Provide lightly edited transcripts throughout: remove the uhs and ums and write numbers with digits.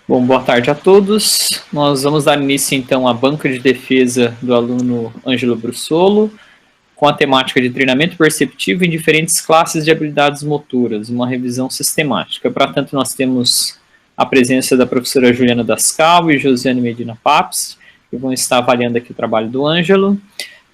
Bom, boa tarde a todos. Nós vamos dar início, então, à banca de defesa do aluno Ângelo Brussolo, com a temática de treinamento perceptivo em diferentes classes de habilidades motoras, uma revisão sistemática. Para tanto, nós temos a presença da professora Juliana Dascal e Josiane Medina Papes, que vão estar avaliando aqui o trabalho do Ângelo.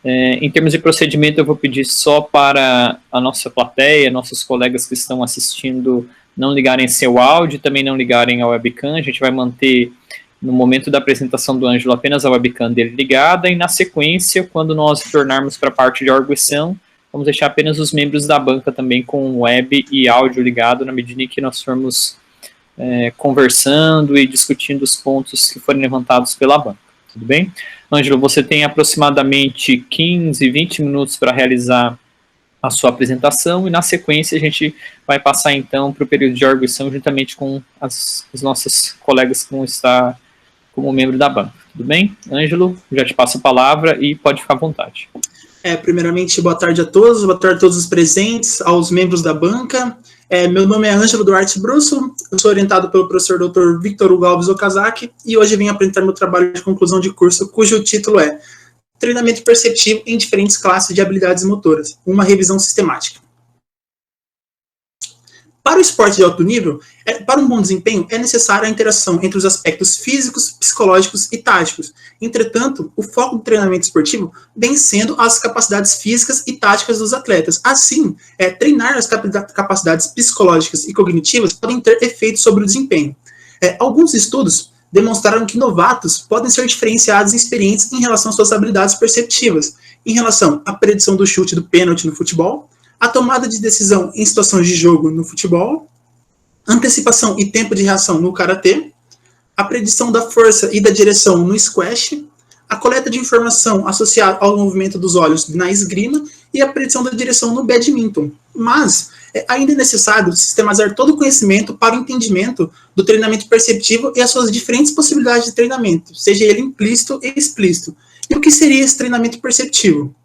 Em termos de procedimento, eu vou pedir só para a nossa plateia, nossos colegas que estão assistindo, não ligarem seu áudio, também não ligarem a webcam. A gente vai manter, no momento da apresentação do Ângelo, apenas a webcam dele ligada, e na sequência, quando nós retornarmos para a parte de arguição, vamos deixar apenas os membros da banca também com web e áudio ligado, na medida em que nós formos conversando e discutindo os pontos que forem levantados pela banca. Tudo bem? Ângelo, você tem aproximadamente 15, 20 minutos para realizar a sua apresentação, e na sequência a gente vai passar então para o período de arguição juntamente com as nossas colegas que vão estar como membro da banca. Tudo bem? Ângelo, já te passo a palavra e pode ficar à vontade. Primeiramente, boa tarde a todos os presentes, aos membros da banca. Meu nome é Ângelo Duarte Brusso, eu sou orientado pelo professor Dr. Victor Hugo Alves Okazaki, e hoje venho apresentar meu trabalho de conclusão de curso, cujo título é Treinamento Perceptivo em Diferentes Classes de Habilidades Motoras, uma revisão sistemática. Para o esporte de alto nível, para um bom desempenho, é necessária a interação entre os aspectos físicos, psicológicos e táticos. Entretanto, o foco do treinamento esportivo vem sendo as capacidades físicas e táticas dos atletas. Assim, treinar as capacidades psicológicas e cognitivas podem ter efeitos sobre o desempenho. Alguns estudos demonstraram que novatos podem ser diferenciados e experientes em relação às suas habilidades perceptivas, em relação à predição do chute do pênalti no futebol, a tomada de decisão em situações de jogo no futebol, antecipação e tempo de reação no karatê, a predição da força e da direção no squash, a coleta de informação associada ao movimento dos olhos na esgrima e a predição da direção no badminton. Mas ainda é necessário sistematizar todo o conhecimento para o entendimento do treinamento perceptivo e as suas diferentes possibilidades de treinamento, seja ele implícito e explícito. E o que seria esse treinamento perceptivo?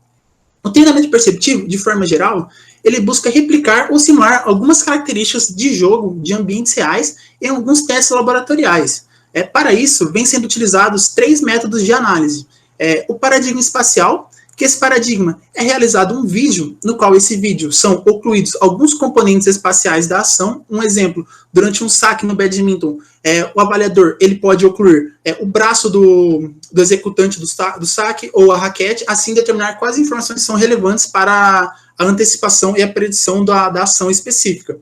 O treinamento perceptivo, de forma geral, ele busca replicar ou simular algumas características de jogo de ambientes reais em alguns testes laboratoriais. Para isso, vem sendo utilizados 3 métodos de análise. O paradigma espacial, que esse paradigma é realizado um vídeo, no qual esse vídeo são ocluídos alguns componentes espaciais da ação. Um exemplo, durante um saque no badminton, o avaliador ele pode ocluir o braço do executante do saque ou a raquete, assim determinar quais informações são relevantes para a antecipação e a predição da ação específica.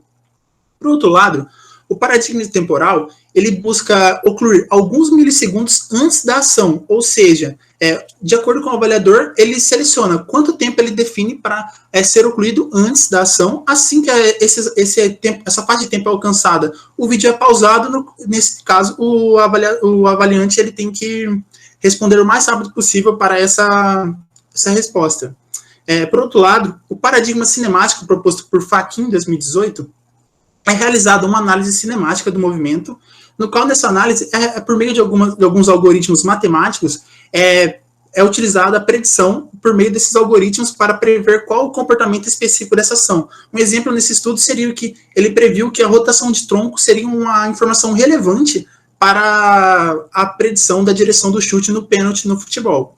Por outro lado, o paradigma temporal, ele busca ocluir alguns milissegundos antes da ação, ou seja, de acordo com o avaliador, ele seleciona quanto tempo ele define para ser ocluído antes da ação. Assim que essa fase de tempo é alcançada, o vídeo é pausado. Nesse caso, o avaliante ele tem que responder o mais rápido possível para essa resposta. Por outro lado, o paradigma cinemático proposto por Faquin em 2018 é realizada uma análise cinemática do movimento, no qual nessa análise, por meio de alguns algoritmos matemáticos, é utilizada a predição por meio desses algoritmos para prever qual o comportamento específico dessa ação. Um exemplo nesse estudo seria que ele previu que a rotação de tronco seria uma informação relevante para a predição da direção do chute no pênalti no futebol.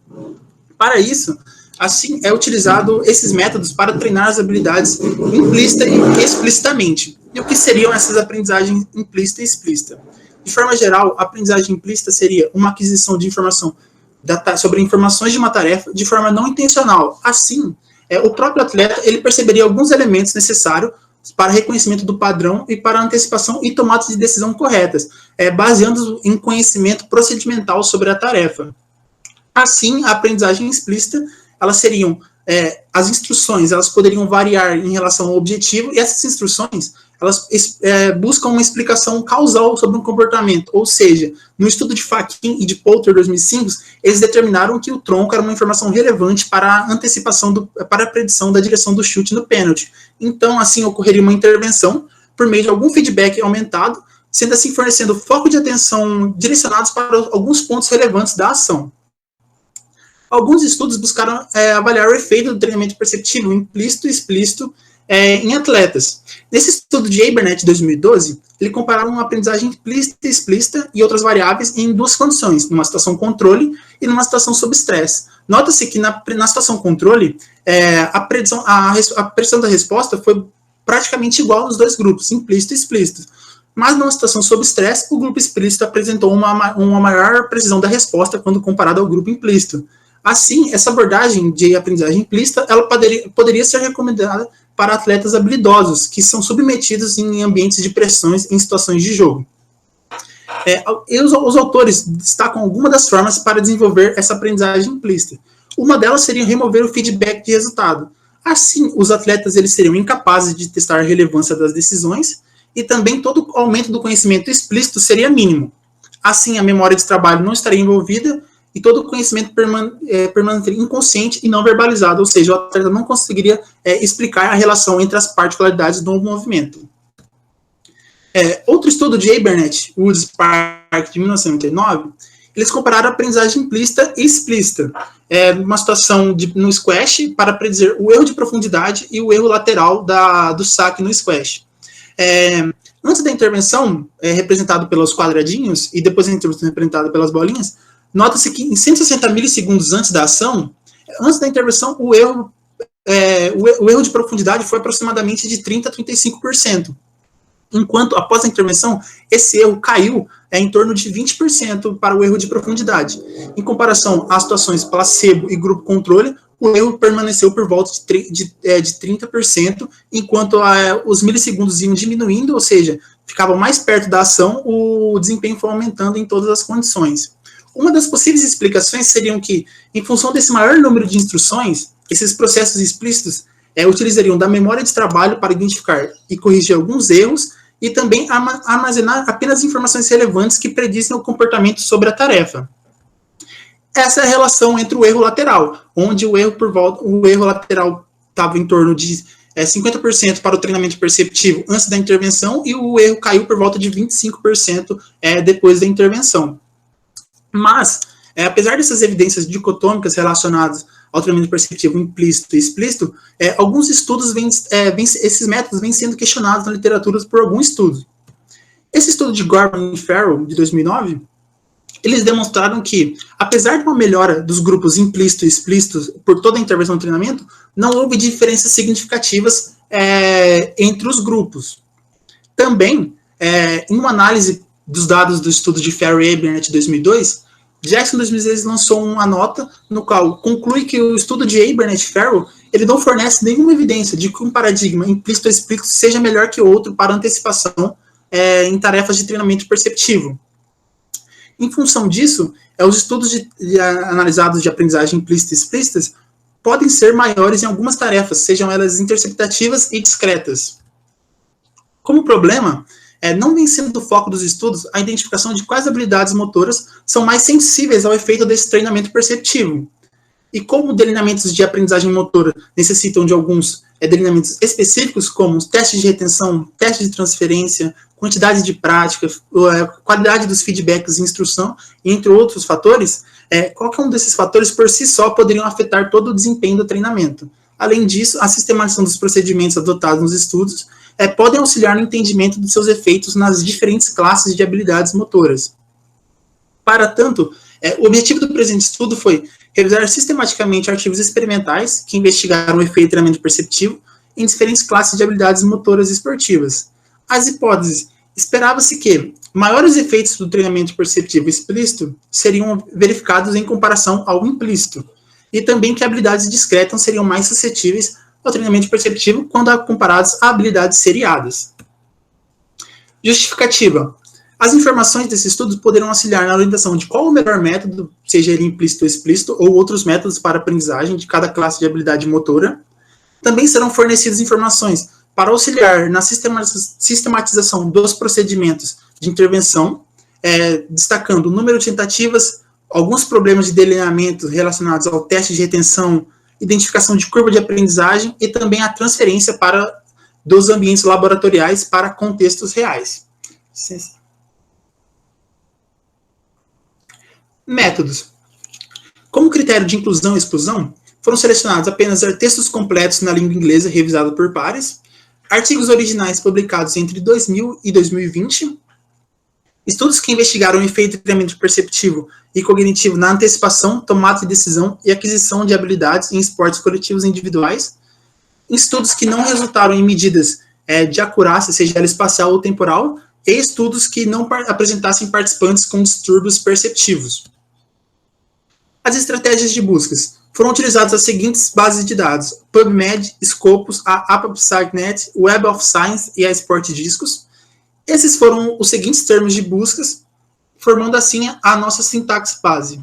Para isso, assim, é utilizado esses métodos para treinar as habilidades implícita e explicitamente. E o que seriam essas aprendizagens implícita e explícita? De forma geral, a aprendizagem implícita seria uma aquisição de informação sobre informações de uma tarefa de forma não intencional. Assim, o próprio atleta ele perceberia alguns elementos necessários para reconhecimento do padrão e para antecipação e tomada de decisão corretas, baseando em conhecimento procedimental sobre a tarefa. Assim, a aprendizagem explícita, elas seriam as instruções, elas poderiam variar em relação ao objetivo, e essas instruções, elas buscam uma explicação causal sobre um comportamento. Ou seja, no estudo de Faquin e de Poulter, 2005, eles determinaram que o tronco era uma informação relevante para a antecipação, para a predição da direção do chute no pênalti. Então, assim, ocorreria uma intervenção por meio de algum feedback aumentado, sendo assim fornecendo foco de atenção direcionados para alguns pontos relevantes da ação. Alguns estudos buscaram avaliar o efeito do treinamento perceptivo implícito e explícito em atletas. Nesse estudo de Abernethy, de 2012, ele comparava uma aprendizagem implícita e explícita e outras variáveis em duas condições, numa situação controle e numa situação sob estresse. Nota-se que na situação controle, a predição da resposta foi praticamente igual nos dois grupos, implícito e explícito. Mas numa situação sob estresse, o grupo explícito apresentou uma maior precisão da resposta quando comparado ao grupo implícito. Assim, essa abordagem de aprendizagem implícita, ela poderia ser recomendada para atletas habilidosos, que são submetidos em ambientes de pressões em situações de jogo. Os autores destacam algumas das formas para desenvolver essa aprendizagem implícita. Uma delas seria remover o feedback de resultado. Assim, os atletas eles seriam incapazes de testar a relevância das decisões e também todo aumento do conhecimento explícito seria mínimo. Assim, a memória de trabalho não estaria envolvida e todo o conhecimento permaneceria inconsciente e não verbalizado, ou seja, o atleta não conseguiria explicar a relação entre as particularidades do movimento. Outro estudo de Abernethy, Woods Park, de 1999, eles compararam a aprendizagem implícita e explícita, numa situação no squash, para predizer o erro de profundidade e o erro lateral do saque no squash. Antes da intervenção, representado pelos quadradinhos, e depois da intervenção representada pelas bolinhas, nota-se que em 160 milissegundos antes da ação, antes da intervenção, o erro de profundidade foi aproximadamente de 30% a 35%. Enquanto, após a intervenção, esse erro caiu em torno de 20% para o erro de profundidade. Em comparação às situações placebo e grupo controle, o erro permaneceu por volta de 30%, enquanto os milissegundos iam diminuindo, ou seja, ficavam mais perto da ação, o desempenho foi aumentando em todas as condições. Uma das possíveis explicações seriam que, em função desse maior número de instruções, esses processos explícitos utilizariam da memória de trabalho para identificar e corrigir alguns erros e também armazenar apenas informações relevantes que predizem o comportamento sobre a tarefa. Essa é a relação entre o erro lateral, onde o erro lateral estava em torno de 50% para o treinamento perceptivo antes da intervenção e o erro caiu por volta de 25% depois da intervenção. Mas, apesar dessas evidências dicotômicas relacionadas ao treinamento perceptivo implícito e explícito, alguns estudos esses métodos vêm sendo questionados na literatura por algum estudo. Esse estudo de Gorman e Farrell, de 2009, eles demonstraram que, apesar de uma melhora dos grupos implícito e explícito por toda a intervenção do treinamento, não houve diferenças significativas entre os grupos. Também, em uma análise dos dados do estudo de Farrell e Abernethy de 2002, Jackson, em 2016, lançou uma nota no qual conclui que o estudo de Abernethy e Farrell ele não fornece nenhuma evidência de que um paradigma implícito ou explícito seja melhor que o outro para antecipação em tarefas de treinamento perceptivo. Em função disso, os estudos analisados de aprendizagem implícita e explícitas podem ser maiores em algumas tarefas, sejam elas interceptativas e discretas. Como problema, não vem sendo do foco dos estudos a identificação de quais habilidades motoras são mais sensíveis ao efeito desse treinamento perceptivo. E como delineamentos de aprendizagem motora necessitam de alguns delineamentos específicos, como os testes de retenção, testes de transferência, quantidade de prática, qualidade dos feedbacks de instrução, entre outros fatores, qualquer um desses fatores por si só poderiam afetar todo o desempenho do treinamento. Além disso, a sistematização dos procedimentos adotados nos estudos podem auxiliar no entendimento dos seus efeitos nas diferentes classes de habilidades motoras. Para tanto, o objetivo do presente estudo foi revisar sistematicamente artigos experimentais que investigaram o efeito de treinamento perceptivo em diferentes classes de habilidades motoras esportivas. As hipóteses: esperava-se que maiores efeitos do treinamento perceptivo explícito seriam verificados em comparação ao implícito, e também que habilidades discretas seriam mais suscetíveis ao treinamento perceptivo quando comparadas a habilidades seriadas. Justificativa: as informações desse estudo poderão auxiliar na orientação de qual o melhor método, seja ele implícito ou explícito, ou outros métodos para aprendizagem de cada classe de habilidade motora. Também serão fornecidas informações para auxiliar na sistematização dos procedimentos de intervenção, destacando o número de tentativas, alguns problemas de delineamento relacionados ao teste de retenção, identificação de curva de aprendizagem e também a transferência dos ambientes laboratoriais para contextos reais. Métodos. Como critério de inclusão e exclusão, foram selecionados apenas textos completos na língua inglesa revisados por pares, artigos originais publicados entre 2000 e 2020, estudos que investigaram o efeito de treinamento perceptivo e cognitivo na antecipação, tomada de decisão e aquisição de habilidades em esportes coletivos e individuais, estudos que não resultaram em medidas de acurácia, seja ela espacial ou temporal, e estudos que não apresentassem participantes com distúrbios perceptivos. As estratégias de buscas. Foram utilizadas as seguintes bases de dados: PubMed, Scopus, a AppSciNet, Web of Science e a SportDiscos. Esses foram os seguintes termos de buscas, formando assim a nossa sintaxe base.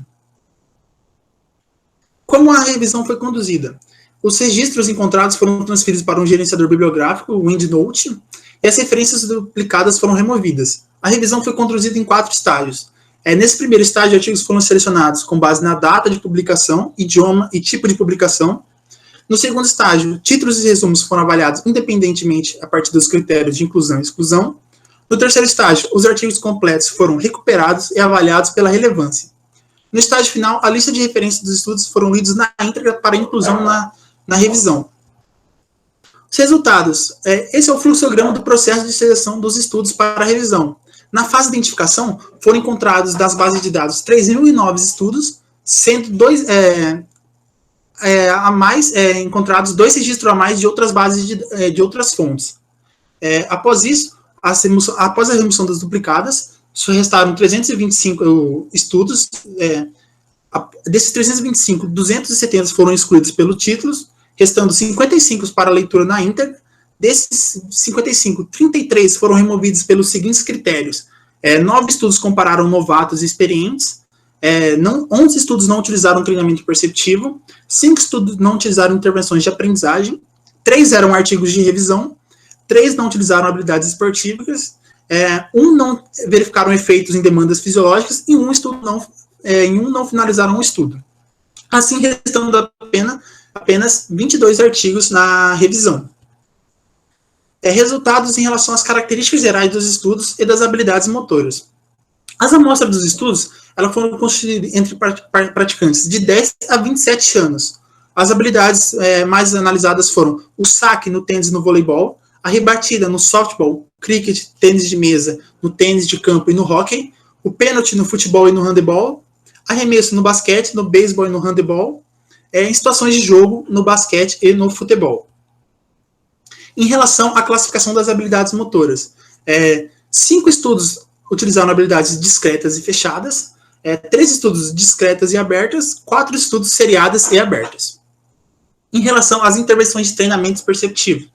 Como a revisão foi conduzida? Os registros encontrados foram transferidos para um gerenciador bibliográfico, o EndNote, e as referências duplicadas foram removidas. A revisão foi conduzida em 4 estágios. Nesse primeiro estágio, artigos foram selecionados com base na data de publicação, idioma e tipo de publicação. No segundo estágio, títulos e resumos foram avaliados independentemente a partir dos critérios de inclusão e exclusão. No terceiro estágio, os artigos completos foram recuperados e avaliados pela relevância. No estágio final, a lista de referências dos estudos foram lidos na íntegra para inclusão na revisão. Os resultados. Esse é o fluxograma do processo de seleção dos estudos para a revisão. Na fase de identificação, foram encontrados das bases de dados 3.009 estudos, sendo encontrados 2 registros a mais de outras bases de outras fontes. Após isso, após a remoção das duplicadas, só restaram 325 estudos. Desses 325, 270 foram excluídos pelos títulos, restando 55 para leitura na íntegra. Desses 55, 33 foram removidos pelos seguintes critérios. 9 estudos compararam novatos e experientes, 11 estudos não utilizaram treinamento perceptivo, 5 estudos não utilizaram intervenções de aprendizagem, 3 eram artigos de revisão, 3 não utilizaram habilidades esportivas, 1 não verificaram efeitos em demandas fisiológicas e 1 não finalizaram o estudo. Assim, restando apenas 22 artigos na revisão. Resultados em relação às características gerais dos estudos e das habilidades motoras. As amostras dos estudos foram constituídas entre praticantes de 10 a 27 anos. As habilidades mais analisadas foram o saque no tênis e no voleibol, a rebatida no softball, cricket, tênis de mesa, no tênis de campo e no hóquei, o pênalti no futebol e no handebol, arremesso no basquete, no beisebol e no handebol, em situações de jogo no basquete e no futebol. Em relação à classificação das habilidades motoras, 5 estudos utilizaram habilidades discretas e fechadas, 3 estudos discretas e abertas, 4 estudos seriadas e abertas. Em relação às intervenções de treinamento perceptivo,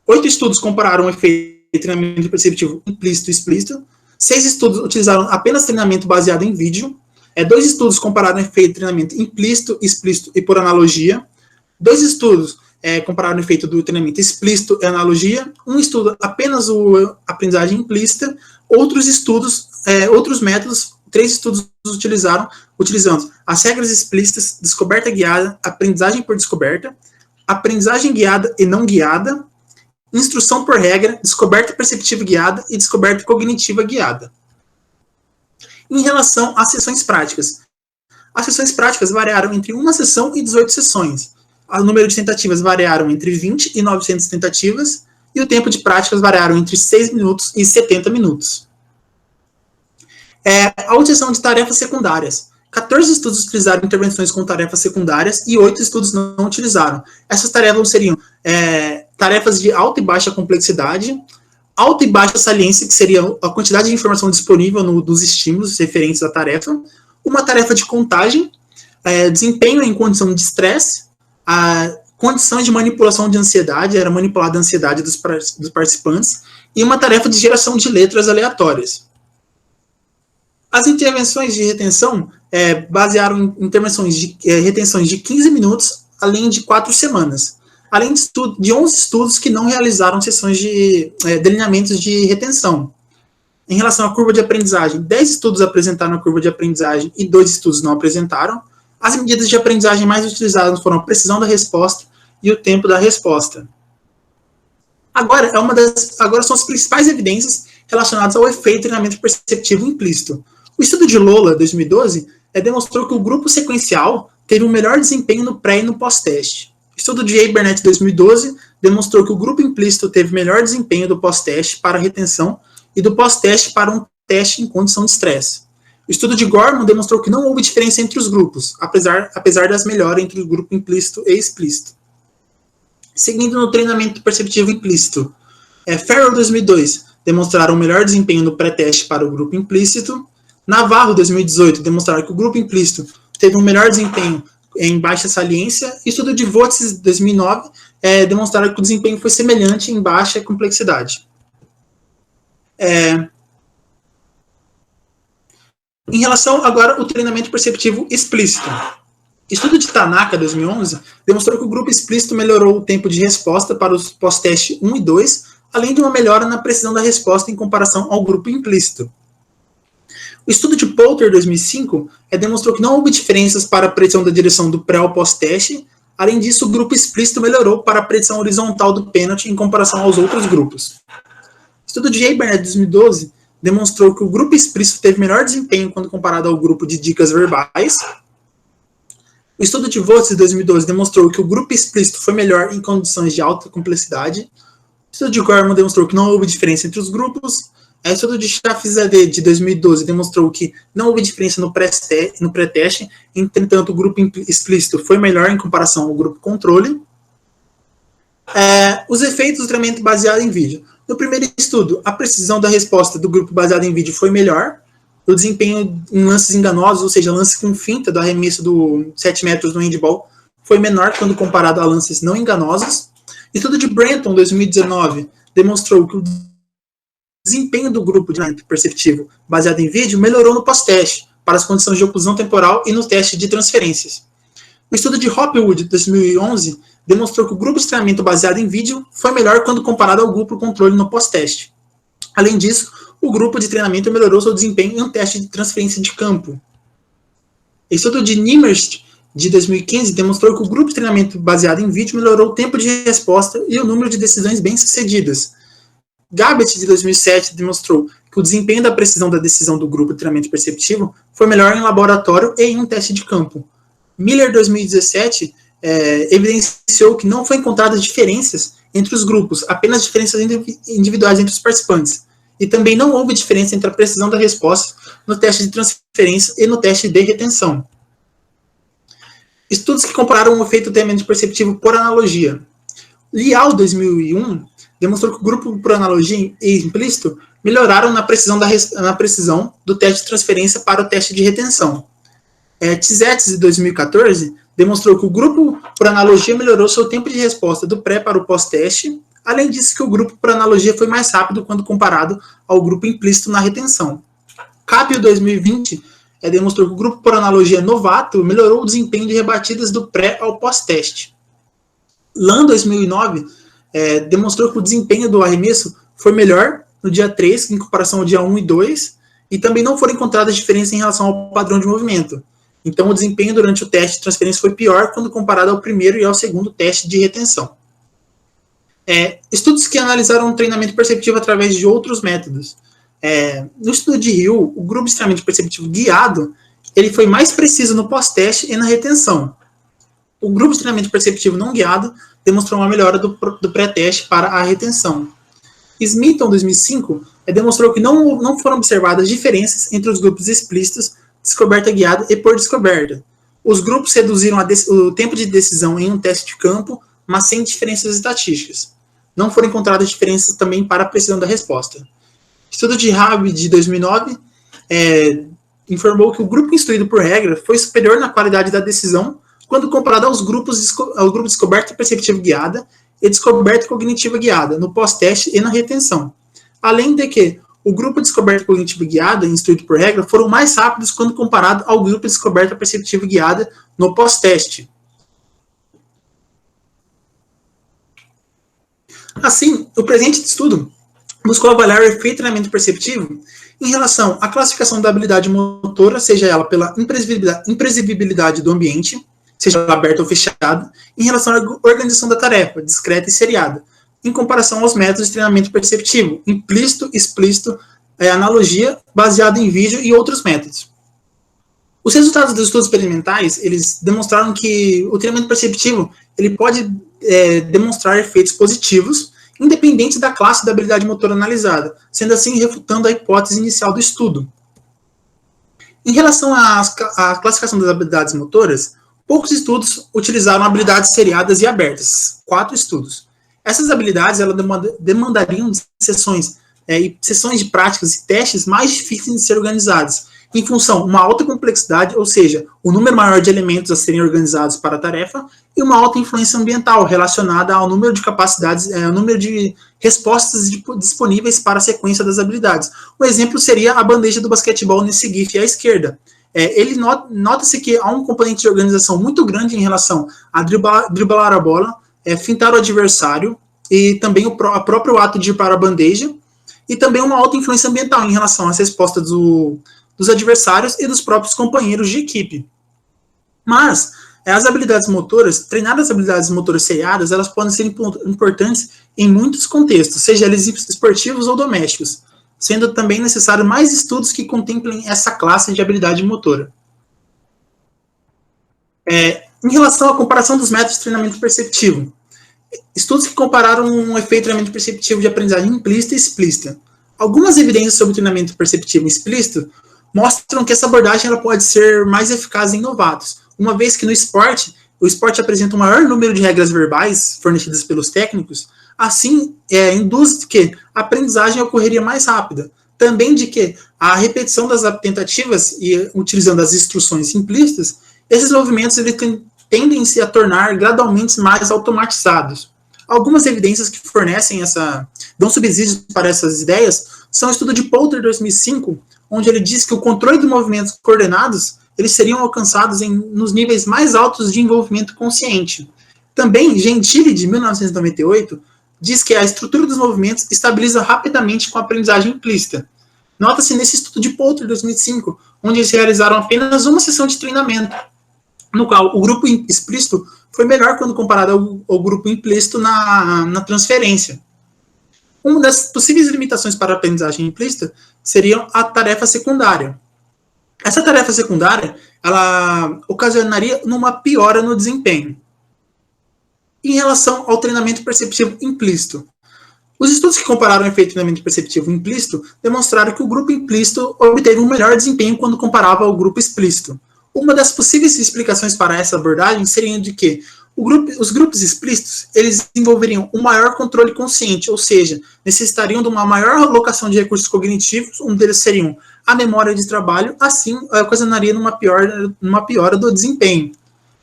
8 estudos compararam o efeito de treinamento perceptivo implícito e explícito, 6 estudos utilizaram apenas treinamento baseado em vídeo, 2 estudos compararam o efeito de treinamento implícito, explícito e por analogia, 2 estudos compararam o efeito do treinamento explícito e analogia, 1 estudo apenas a aprendizagem implícita, outros métodos, 3 estudos utilizando as regras explícitas, descoberta guiada, aprendizagem por descoberta, aprendizagem guiada e não guiada, instrução por regra, descoberta perceptiva guiada e descoberta cognitiva guiada. Em relação às sessões práticas, as sessões práticas variaram entre uma sessão e 18 sessões. O número de tentativas variaram entre 20 e 900 tentativas, e o tempo de práticas variaram entre 6 minutos e 70 minutos. A utilização de tarefas secundárias. 14 estudos utilizaram intervenções com tarefas secundárias e 8 estudos não utilizaram. Essas tarefas seriam tarefas de alta e baixa complexidade, alta e baixa saliência, que seria a quantidade de informação disponível dos estímulos referentes à tarefa, uma tarefa de contagem, desempenho em condição de estresse, a condição de manipulação de ansiedade, era manipulada a ansiedade dos participantes, e uma tarefa de geração de letras aleatórias. As intervenções de retenção basearam em intervenções de retenções de 15 minutos, além de 4 semanas, além de 11 estudos que não realizaram sessões de delineamentos de retenção. Em relação à curva de aprendizagem, 10 estudos apresentaram a curva de aprendizagem e 2 estudos não apresentaram. As medidas de aprendizagem mais utilizadas foram a precisão da resposta e o tempo da resposta. Agora são as principais evidências relacionadas ao efeito de treinamento perceptivo implícito. O estudo de Lola, 2012, demonstrou que o grupo sequencial teve um melhor desempenho no pré e no pós-teste. O estudo de Abernethy, 2012, demonstrou que o grupo implícito teve melhor desempenho do pós-teste para a retenção e do pós-teste para um teste em condição de estresse. O estudo de Gorman demonstrou que não houve diferença entre os grupos, apesar das melhoras entre o grupo implícito e explícito. Seguindo no treinamento perceptivo implícito, Farrell 2002 demonstraram melhor desempenho no pré-teste para o grupo implícito. Navarro 2018 demonstraram que o grupo implícito teve um melhor desempenho em baixa saliência. E estudo de Votsis 2009 demonstraram que o desempenho foi semelhante em baixa complexidade. Em relação agora ao treinamento perceptivo explícito. Estudo de Tanaka, 2011, demonstrou que o grupo explícito melhorou o tempo de resposta para os pós-teste 1 e 2, além de uma melhora na precisão da resposta em comparação ao grupo implícito. O estudo de Poulter, 2005, demonstrou que não houve diferenças para a predição da direção do pré ao pós-teste. Além disso, o grupo explícito melhorou para a predição horizontal do pênalti em comparação aos outros grupos. O estudo de Burnett, 2012, demonstrou que o grupo explícito teve melhor desempenho quando comparado ao grupo de dicas verbais. O estudo de Votsis, 2012, demonstrou que o grupo explícito foi melhor em condições de alta complexidade. O estudo de Gorman demonstrou que não houve diferença entre os grupos. O estudo de Chaffee de 2012 demonstrou que não houve diferença no pré-teste, entretanto, o grupo explícito foi melhor em comparação ao grupo controle. Os efeitos do treinamento baseado em vídeo. No primeiro estudo, a precisão da resposta do grupo baseado em vídeo foi melhor. O desempenho em lances enganosos, ou seja, lances com finta do arremesso do 7 metros no handball, foi menor quando comparado a lances não enganosos. O estudo de Brenton, 2019, demonstrou que o desempenho do grupo de treinamento perceptivo baseado em vídeo melhorou no pós-teste, para as condições de oclusão temporal e no teste de transferências. O estudo de Hopwood, 2011, demonstrou que o grupo de treinamento baseado em vídeo foi melhor quando comparado ao grupo controle no pós-teste. Além disso, o grupo de treinamento melhorou seu desempenho em um teste de transferência de campo. O estudo de Nimmerst, de 2015, demonstrou que o grupo de treinamento baseado em vídeo melhorou o tempo de resposta e o número de decisões bem-sucedidas. Gabbett, de 2007, demonstrou que o desempenho da precisão da decisão do grupo de treinamento perceptivo foi melhor em laboratório e em um teste de campo. Miller, 2017, evidenciou que não foi encontradas diferenças entre os grupos, apenas diferenças individuais entre os participantes. E também não houve diferença entre a precisão da resposta no teste de transferência e no teste de retenção. Estudos que compararam o efeito do treinamento perceptivo por analogia. Liao, 2001, demonstrou que o grupo por analogia e implícito melhoraram na precisão do teste de transferência para o teste de retenção. Tzetes, de 2014, demonstrou que o grupo por analogia melhorou seu tempo de resposta do pré para o pós-teste. Além disso, que o grupo por analogia foi mais rápido quando comparado ao grupo implícito na retenção. Capio, 2020, demonstrou que o grupo por analogia novato melhorou o desempenho de rebatidas do pré ao pós-teste. Lan, 2009, demonstrou que o desempenho do arremesso foi melhor no dia 3 em comparação ao dia 1 e 2, e também não foram encontradas diferenças em relação ao padrão de movimento. Então, o desempenho durante o teste de transferência foi pior quando comparado ao primeiro e ao segundo teste de retenção. Estudos que analisaram o treinamento perceptivo através de outros métodos. No estudo de Hill, o grupo de treinamento perceptivo guiado ele foi mais preciso no pós-teste e na retenção. O grupo de treinamento perceptivo não guiado demonstrou uma melhora do pré-teste para a retenção. Smithon, 2005, demonstrou que não foram observadas diferenças entre os grupos explícitos, descoberta guiada e por descoberta. Os grupos reduziram o tempo de decisão em um teste de campo, mas sem diferenças estatísticas. Não foram encontradas diferenças também para a precisão da resposta. Estudo de Rabi, de 2009, informou que o grupo instruído por regra foi superior na qualidade da decisão quando comparado ao grupo descoberta perceptiva guiada e descoberta cognitiva guiada, no pós-teste e na retenção. Além de que o grupo descoberta cognitiva guiada, instruído por regra, foram mais rápidos quando comparado ao grupo descoberta perceptiva guiada no pós-teste. Assim, o presente estudo buscou avaliar o efeito treinamento perceptivo em relação à classificação da habilidade motora, seja ela pela imprevisibilidade do ambiente, seja ela aberta ou fechada, em relação à organização da tarefa, discreta e seriada, em comparação aos métodos de treinamento perceptivo, implícito, explícito, analogia, baseado em vídeo e outros métodos. Os resultados dos estudos experimentais, eles demonstraram que o treinamento perceptivo ele pode demonstrar efeitos positivos, independente da classe da habilidade motora analisada, sendo assim refutando a hipótese inicial do estudo. Em relação à classificação das habilidades motoras, poucos estudos utilizaram habilidades seriadas e abertas, 4 estudos. Essas habilidades elas demandariam sessões de práticas e testes mais difíceis de ser organizadas, em função de uma alta complexidade, ou seja, o número maior de elementos a serem organizados para a tarefa, e uma alta influência ambiental relacionada ao número de capacidades, ao número de respostas disponíveis para a sequência das habilidades. Um exemplo seria a bandeja do basquetebol nesse GIF à esquerda. Nota-se que há um componente de organização muito grande em relação a driblar a bola, fintar o adversário, e também o próprio ato de ir para a bandeja, e também uma alta influência ambiental em relação às respostas dos adversários e dos próprios companheiros de equipe. Mas as habilidades motoras, treinar as habilidades motoras seriadas, elas podem ser importantes em muitos contextos, seja eles esportivos ou domésticos, sendo também necessário mais estudos que contemplem essa classe de habilidade motora. Em relação à comparação dos métodos de treinamento perceptivo, estudos que compararam um efeito de treinamento perceptivo de aprendizagem implícita e explícita. Algumas evidências sobre treinamento perceptivo explícito mostram que essa abordagem ela pode ser mais eficaz em novatos, uma vez que no esporte, o esporte apresenta um maior número de regras verbais fornecidas pelos técnicos, assim induz que a aprendizagem ocorreria mais rápida. Também de que a repetição das tentativas e utilizando as instruções implícitas, esses movimentos eles tendem-se a tornar gradualmente mais automatizados. Algumas evidências que dão subsídios para essas ideias são o estudo de Poulter, 2005, onde ele diz que o controle de movimentos coordenados eles seriam alcançados nos níveis mais altos de envolvimento consciente. Também, Gentili, de 1998, diz que a estrutura dos movimentos estabiliza rapidamente com a aprendizagem implícita. Nota-se nesse estudo de Poulter, 2005, onde eles realizaram apenas uma sessão de treinamento, no qual o grupo explícito foi melhor quando comparado ao grupo implícito na transferência. Uma das possíveis limitações para a aprendizagem implícita seria a tarefa secundária. Essa tarefa secundária, ela ocasionaria uma piora no desempenho. Em relação ao treinamento perceptivo implícito, os estudos que compararam o efeito de treinamento perceptivo implícito demonstraram que o grupo implícito obteve um melhor desempenho quando comparava ao grupo explícito. Uma das possíveis explicações para essa abordagem seria de que os grupos explícitos eles desenvolveriam um maior controle consciente, ou seja, necessitariam de uma maior alocação de recursos cognitivos, um deles seriam a memória de trabalho, assim ocasionaria numa piora do desempenho.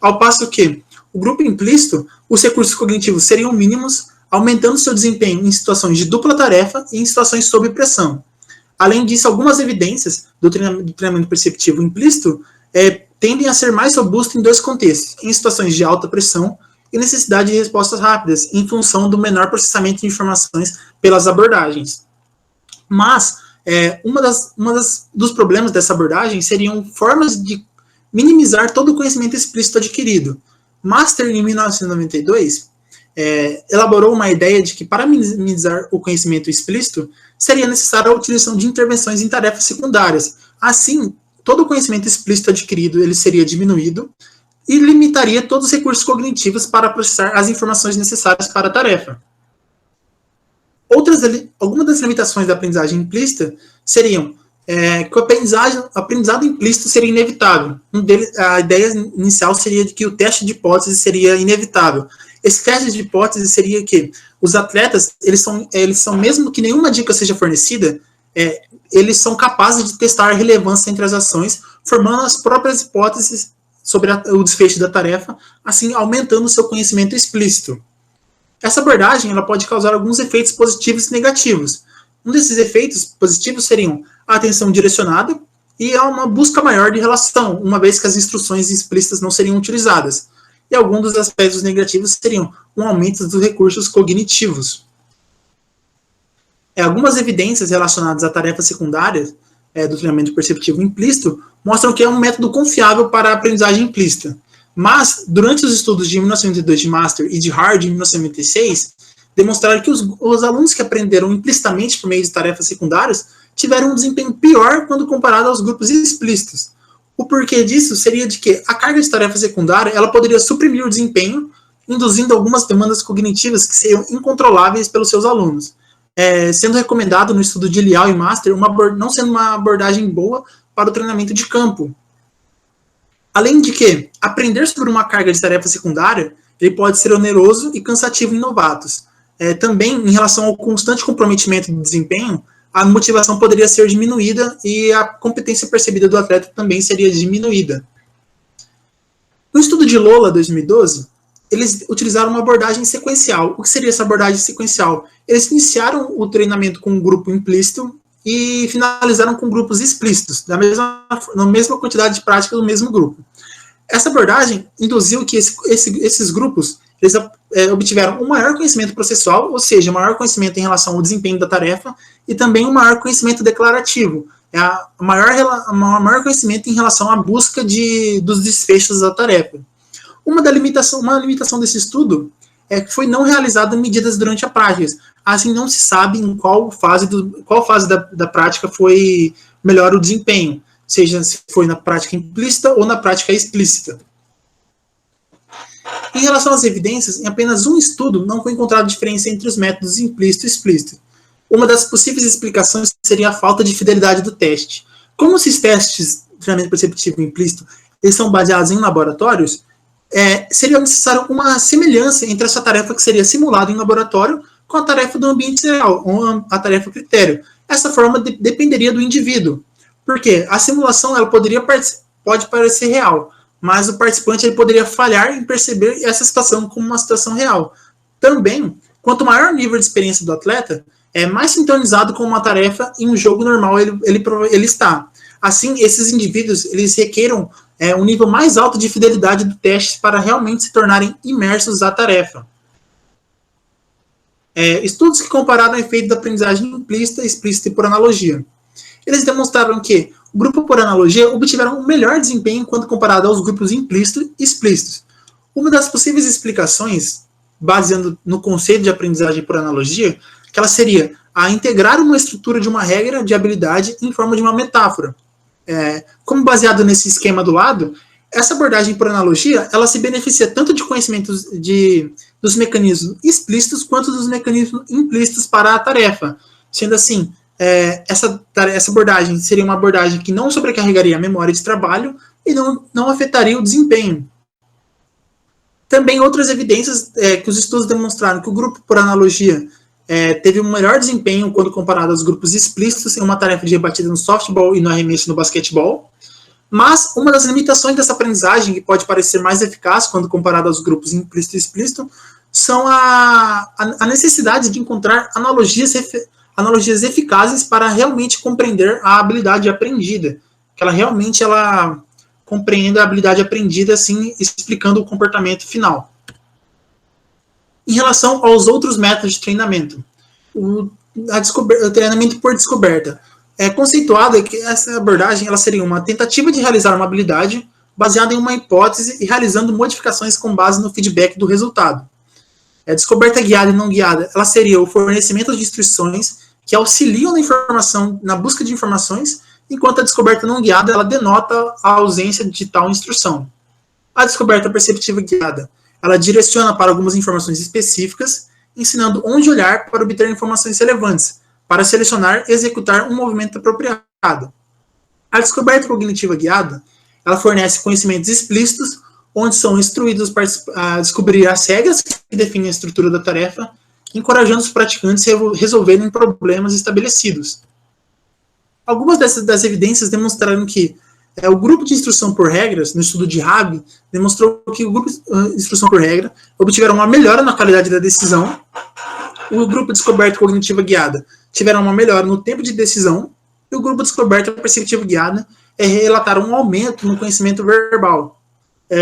Ao passo que o grupo implícito, os recursos cognitivos seriam mínimos, aumentando seu desempenho em situações de dupla tarefa e em situações sob pressão. Além disso, algumas evidências do treinamento perceptivo implícito tendem a ser mais robustos em dois contextos, em situações de alta pressão e necessidade de respostas rápidas, em função do menor processamento de informações pelas abordagens. Mas, dos problemas dessa abordagem seriam formas de minimizar todo o conhecimento explícito adquirido. Master, em 1992, elaborou uma ideia de que, para minimizar o conhecimento explícito, seria necessária a utilização de intervenções em tarefas secundárias. Assim, todo o conhecimento explícito adquirido ele seria diminuído e limitaria todos os recursos cognitivos para processar as informações necessárias para a tarefa. Algumas das limitações da aprendizagem implícita seriam que o aprendizado implícito seria inevitável. A ideia inicial seria de que o teste de hipótese seria inevitável. Esse teste de hipótese seria que os atletas, eles são mesmo que nenhuma dica seja fornecida, eles são capazes de testar a relevância entre as ações, formando as próprias hipóteses sobre o desfecho da tarefa, assim aumentando o seu conhecimento explícito. Essa abordagem ela pode causar alguns efeitos positivos e negativos. Um desses efeitos positivos seriam a atenção direcionada e uma busca maior de relação, uma vez que as instruções explícitas não seriam utilizadas. E alguns dos aspectos negativos seriam um aumento dos recursos cognitivos. Algumas evidências relacionadas a tarefas secundárias do treinamento perceptivo implícito mostram que é um método confiável para a aprendizagem implícita. Mas, durante os estudos de 1992 de Master e de Hard, em 1996, demonstraram que os alunos que aprenderam implicitamente por meio de tarefas secundárias tiveram um desempenho pior quando comparado aos grupos explícitos. O porquê disso seria de que a carga de tarefa secundária ela poderia suprimir o desempenho induzindo algumas demandas cognitivas que seriam incontroláveis pelos seus alunos, sendo recomendado no estudo de Liao e Master não sendo uma abordagem boa para o treinamento de campo. Além de que, aprender sobre uma carga de tarefa secundária, ele pode ser oneroso e cansativo em novatos. Também, em relação ao constante comprometimento do desempenho, a motivação poderia ser diminuída e a competência percebida do atleta também seria diminuída. No estudo de Lola, 2012, eles utilizaram uma abordagem sequencial. O que seria essa abordagem sequencial? Eles iniciaram o treinamento com um grupo implícito e finalizaram com grupos explícitos, na mesma quantidade de prática do mesmo grupo. Essa abordagem induziu que esses grupos eles obtiveram um maior conhecimento processual, ou seja, um maior conhecimento em relação ao desempenho da tarefa, e também um maior conhecimento declarativo, um maior conhecimento em relação à busca dos desfechos da tarefa. Uma limitação desse estudo é que foi não realizada medidas durante a prática. Assim, não se sabe em qual fase da prática foi melhor o desempenho, seja se foi na prática implícita ou na prática explícita. Em relação às evidências, em apenas um estudo não foi encontrada diferença entre os métodos implícito e explícito. Uma das possíveis explicações seria a falta de fidelidade do teste. Como esses testes de treinamento perceptivo implícito eles são baseados em laboratórios, seria necessário uma semelhança entre essa tarefa que seria simulada em laboratório com a tarefa do ambiente real, ou a tarefa critério. Essa forma dependeria do indivíduo, porque a simulação ela pode parecer real, mas o participante ele poderia falhar em perceber essa situação como uma situação real. Também, quanto maior o nível de experiência do atleta, mais sintonizado com uma tarefa em um jogo normal ele está. Assim, esses indivíduos eles requeram um nível mais alto de fidelidade do teste para realmente se tornarem imersos na tarefa. Estudos que compararam o efeito da aprendizagem implícita, explícita e por analogia. Eles demonstraram que o grupo por analogia obtiveram um melhor desempenho quando comparado aos grupos implícitos e explícitos. Uma das possíveis explicações, baseando no conceito de aprendizagem por analogia, que ela seria a integrar uma estrutura de uma regra de habilidade em forma de uma metáfora. Como baseado nesse esquema do lado, essa abordagem por analogia, ela se beneficia tanto de conhecimentos dos mecanismos explícitos quanto dos mecanismos implícitos para a tarefa. Sendo assim, essa abordagem seria uma abordagem que não sobrecarregaria a memória de trabalho e não afetaria o desempenho. Também outras evidências que os estudos demonstraram que o grupo por analogia teve um melhor desempenho quando comparado aos grupos explícitos em uma tarefa de rebatida no softball e no arremesso no basquetebol. Mas uma das limitações dessa aprendizagem, que pode parecer mais eficaz quando comparado aos grupos implícito e explícito, são a necessidade de encontrar analogias eficazes para realmente compreender a habilidade aprendida. Que ela realmente compreenda a habilidade aprendida, assim, explicando o comportamento final. Em relação aos outros métodos de treinamento, o treinamento por descoberta. É conceituado que essa abordagem ela seria uma tentativa de realizar uma habilidade baseada em uma hipótese e realizando modificações com base no feedback do resultado. Descoberta guiada e não guiada, ela seria o fornecimento de instruções que auxiliam na busca de informações, enquanto a descoberta não guiada ela denota a ausência de tal instrução. A descoberta perceptiva guiada, ela direciona para algumas informações específicas, ensinando onde olhar para obter informações relevantes, para selecionar e executar um movimento apropriado. A descoberta cognitiva guiada, ela fornece conhecimentos explícitos, onde são instruídos a descobrir as regras que definem a estrutura da tarefa, encorajando os praticantes a resolverem problemas estabelecidos. Algumas das evidências demonstraram que o grupo de instrução por regras, no estudo de Rabi, demonstrou que o grupo de instrução por regra obtiveram uma melhora na qualidade da decisão, o grupo de descoberta cognitiva guiada tiveram uma melhora no tempo de decisão, e o grupo de descoberta perceptiva guiada relataram um aumento no conhecimento verbal.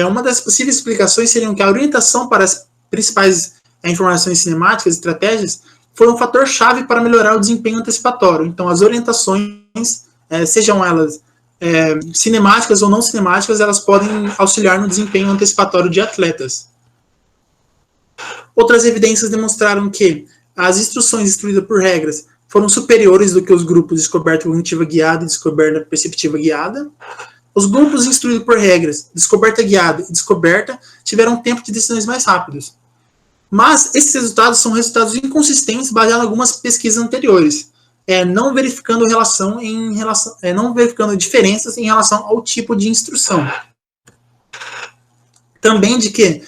Uma das possíveis explicações seriam que a orientação para as principais informações cinemáticas e estratégias foi um fator-chave para melhorar o desempenho antecipatório. Então, as orientações, sejam elas cinemáticas ou não cinemáticas, elas podem auxiliar no desempenho antecipatório de atletas. Outras evidências demonstraram que as instruções instruídas por regras foram superiores do que os grupos de descoberta cognitiva guiada e descoberta perceptiva guiada. Os grupos instruídos por regras, descoberta guiada e descoberta, tiveram um tempo de decisões mais rápidos. Mas esses resultados são resultados inconsistentes baseados em algumas pesquisas anteriores, não verificando não verificando diferenças em relação ao tipo de instrução. Também de que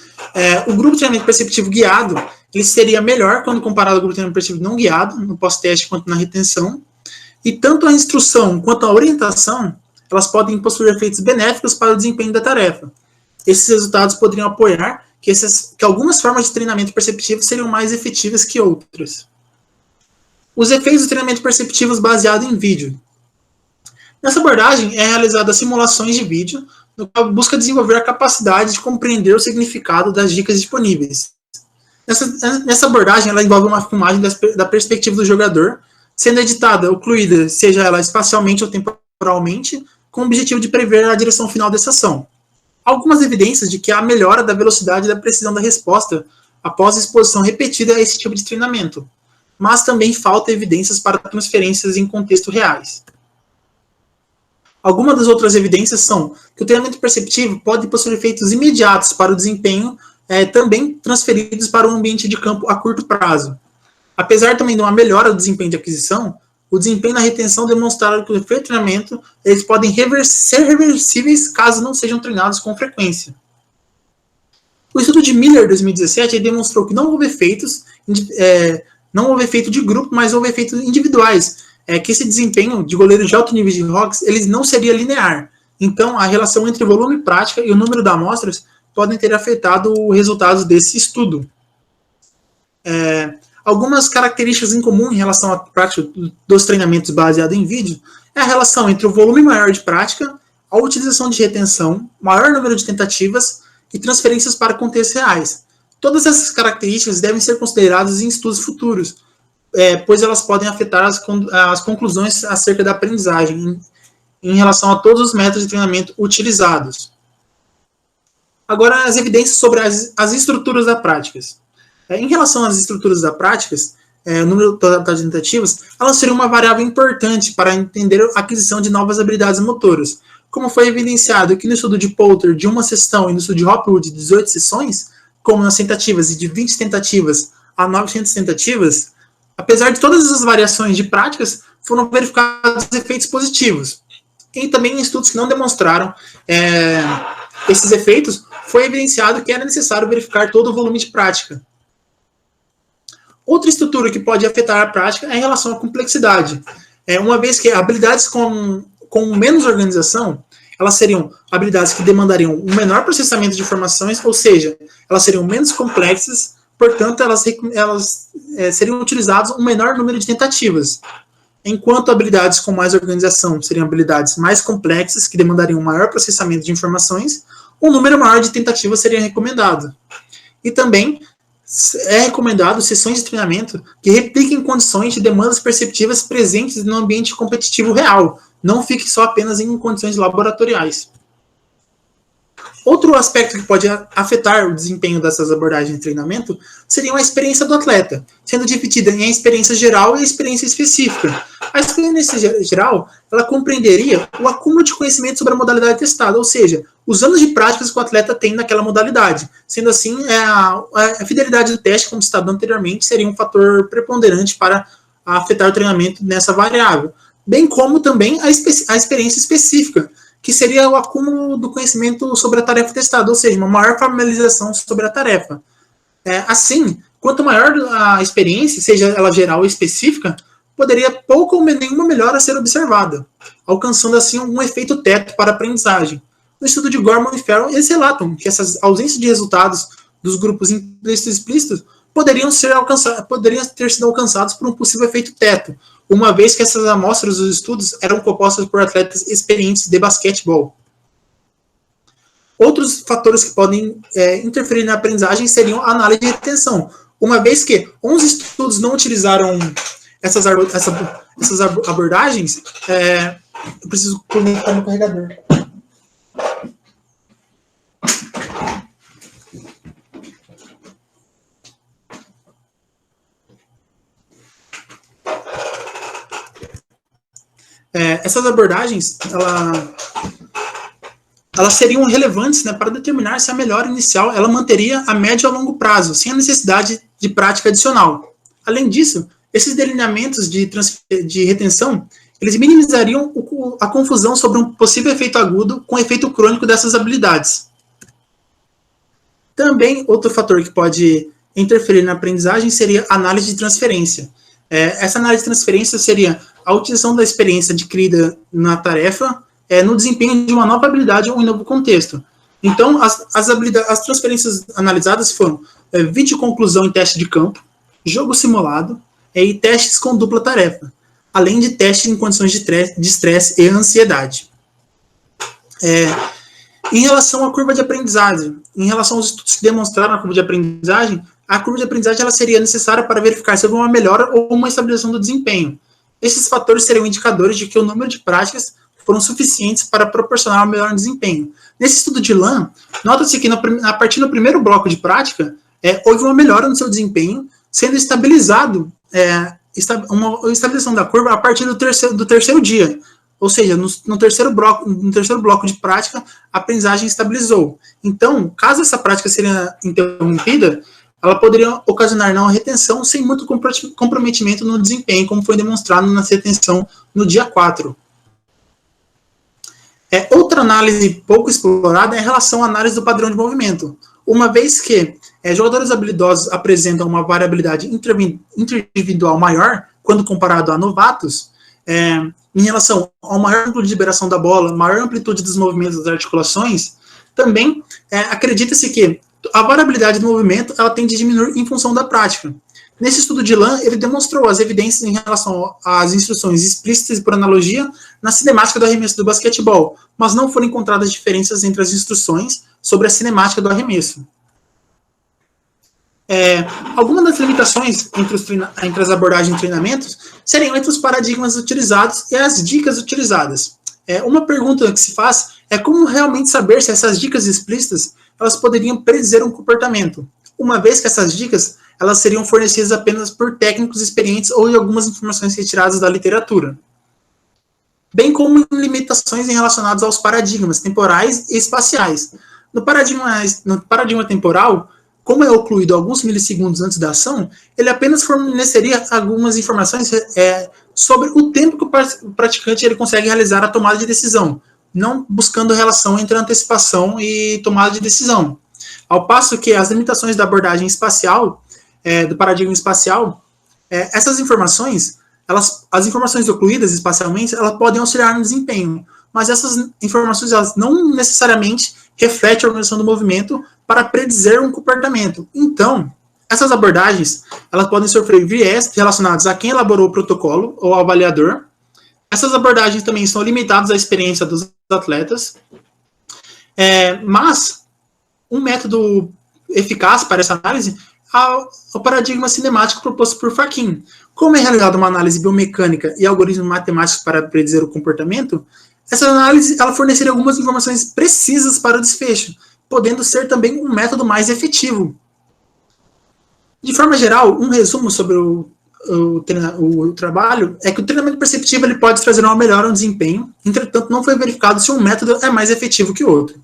o grupo de treinamento perceptivo guiado ele seria melhor quando comparado ao grupo de treinamento perceptivo não guiado, no pós-teste quanto na retenção, e tanto a instrução quanto a orientação, elas podem possuir efeitos benéficos para o desempenho da tarefa. Esses resultados poderiam apoiar que algumas formas de treinamento perceptivo seriam mais efetivas que outras. Os efeitos do treinamento perceptivo baseado em vídeo. Nessa abordagem, é realizada simulações de vídeo, no qual busca desenvolver a capacidade de compreender o significado das dicas disponíveis. Nessa abordagem, ela envolve uma filmagem da perspectiva do jogador, sendo editada ou ocluída, seja ela espacialmente ou temporalmente, com o objetivo de prever a direção final dessa ação. Algumas evidências de que há melhora da velocidade e da precisão da resposta após a exposição repetida a esse tipo de treinamento, mas também falta evidências para transferências em contextos reais. Algumas das outras evidências são que o treinamento perceptivo pode possuir efeitos imediatos para o desempenho, também transferidos para o ambiente de campo a curto prazo. Apesar também de uma melhora do desempenho de aquisição, o desempenho na retenção demonstraram que o efeito de treinamento eles podem ser reversíveis caso não sejam treinados com frequência. O estudo de Miller, 2017, demonstrou que não houve efeito de grupo, mas houve efeitos individuais, que esse desempenho de goleiros de alto nível de rocks ele não seria linear. Então, a relação entre volume e prática e o número de amostras podem ter afetado os resultados desse estudo. Algumas características em comum em relação à prática dos treinamentos baseados em vídeo é a relação entre o volume maior de prática, a utilização de retenção, maior número de tentativas e transferências para contextos reais. Todas essas características devem ser consideradas em estudos futuros, pois elas podem afetar as conclusões acerca da aprendizagem em relação a todos os métodos de treinamento utilizados. Agora, as evidências sobre as estruturas da prática. Em relação às estruturas da prática, o número total de tentativas, elas seriam uma variável importante para entender a aquisição de novas habilidades motoras. Como foi evidenciado aqui no estudo de Poulter de uma sessão e no estudo de Hopwood de 18 sessões, como nas tentativas e de 20 tentativas a 900 tentativas, apesar de todas essas variações de práticas, foram verificados efeitos positivos. E também em estudos que não demonstraram esses efeitos, foi evidenciado que era necessário verificar todo o volume de prática. Outra estrutura que pode afetar a prática é em relação à complexidade. Uma vez que habilidades com menos organização, elas seriam habilidades que demandariam um menor processamento de informações, ou seja, elas seriam menos complexas, portanto, elas seriam utilizadas um menor número de tentativas. Enquanto habilidades com mais organização seriam habilidades mais complexas, que demandariam um maior processamento de informações, um número maior de tentativas seria recomendado. E também é recomendado sessões de treinamento que repliquem condições de demandas perceptivas presentes no ambiente competitivo real, não fique só apenas em condições laboratoriais. Outro aspecto que pode afetar o desempenho dessas abordagens de treinamento seria a experiência do atleta, sendo dividida em experiência geral e experiência específica. A experiência geral, ela compreenderia o acúmulo de conhecimento sobre a modalidade testada, ou seja, os anos de práticas que o atleta tem naquela modalidade. Sendo assim, a fidelidade do teste, como citado anteriormente, seria um fator preponderante para afetar o treinamento nessa variável, bem como também a experiência específica, que seria o acúmulo do conhecimento sobre a tarefa testada, ou seja, uma maior familiarização sobre a tarefa. Assim, quanto maior a experiência, seja ela geral ou específica, poderia pouco ou nenhuma melhora ser observada, alcançando assim um efeito teto para a aprendizagem. No estudo de Gorman e Farrell, eles relatam que essas ausências de resultados dos grupos implícitos e explícitos poderiam ter sido alcançados por um possível efeito teto, uma vez que essas amostras dos estudos eram compostas por atletas experientes de basquetebol. Outros fatores que podem interferir na aprendizagem seriam a análise de retenção, uma vez que 11 estudos não utilizaram essas abordagens. Eu preciso conectar meu carregador. Essas abordagens, elas seriam relevantes, né, para determinar se a melhora inicial ela manteria a médio a longo prazo, sem a necessidade de prática adicional. Além disso, esses delineamentos de retenção, eles minimizariam a confusão sobre um possível efeito agudo com efeito crônico dessas habilidades. Também, outro fator que pode interferir na aprendizagem seria a análise de transferência. Essa análise de transferência seria a utilização da experiência adquirida na tarefa no desempenho de uma nova habilidade ou em novo contexto. Então, as transferências analisadas foram vídeo conclusão em teste de campo, jogo simulado e testes com dupla tarefa, além de testes em condições de estresse e ansiedade. Em relação à curva de aprendizagem, em relação aos estudos que demonstraram a curva de aprendizagem ela seria necessária para verificar se houve uma melhora ou uma estabilização do desempenho. Esses fatores seriam indicadores de que o número de práticas foram suficientes para proporcionar um melhor desempenho. Nesse estudo de Lam, nota-se que a partir do primeiro bloco de prática, houve uma melhora no seu desempenho, sendo estabilizado, uma estabilização da curva a partir do terceiro dia. Ou seja, no terceiro bloco de prática, a aprendizagem estabilizou. Então, caso essa prática seja interrompida, ela poderia ocasionar não a retenção sem muito comprometimento no desempenho, como foi demonstrado na retenção no dia 4. Outra análise pouco explorada é em relação à análise do padrão de movimento. Uma vez que jogadores habilidosos apresentam uma variabilidade interindividual maior, quando comparado a novatos, em relação ao maior ângulo de liberação da bola, maior amplitude dos movimentos das articulações, também acredita-se que a variabilidade do movimento ela tende a diminuir em função da prática. Nesse estudo de Lam, ele demonstrou as evidências em relação às instruções explícitas e por analogia na cinemática do arremesso do basquetebol, mas não foram encontradas diferenças entre as instruções sobre a cinemática do arremesso. Algumas das limitações entre as abordagens e treinamentos seriam entre os paradigmas utilizados e as dicas utilizadas. Uma pergunta que se faz é como realmente saber se essas dicas explícitas elas poderiam predizer um comportamento, uma vez que essas dicas elas seriam fornecidas apenas por técnicos experientes ou de algumas informações retiradas da literatura, bem como limitações relacionadas aos paradigmas temporais e espaciais. No paradigma temporal, como é ocluído alguns milissegundos antes da ação, ele apenas forneceria algumas informações sobre o tempo que o praticante ele consegue realizar a tomada de decisão, não buscando relação entre antecipação e tomada de decisão. Ao passo que as limitações da abordagem espacial, do paradigma espacial, essas informações, as informações ocluídas espacialmente, elas podem auxiliar no desempenho, mas essas informações elas não necessariamente refletem a organização do movimento para predizer um comportamento. Então, essas abordagens elas podem sofrer viés relacionados a quem elaborou o protocolo ou ao avaliador. Essas abordagens também são limitadas à experiência dos atletas, mas um método eficaz para essa análise é o paradigma cinemático proposto por Faquin. Como é realizada uma análise biomecânica e algoritmos matemáticos para predizer o comportamento, essa análise ela forneceria algumas informações precisas para o desfecho, podendo ser também um método mais efetivo. De forma geral, um resumo sobre o trabalho é que o treinamento perceptivo ele pode trazer uma melhora no desempenho, entretanto não foi verificado se um método é mais efetivo que o outro.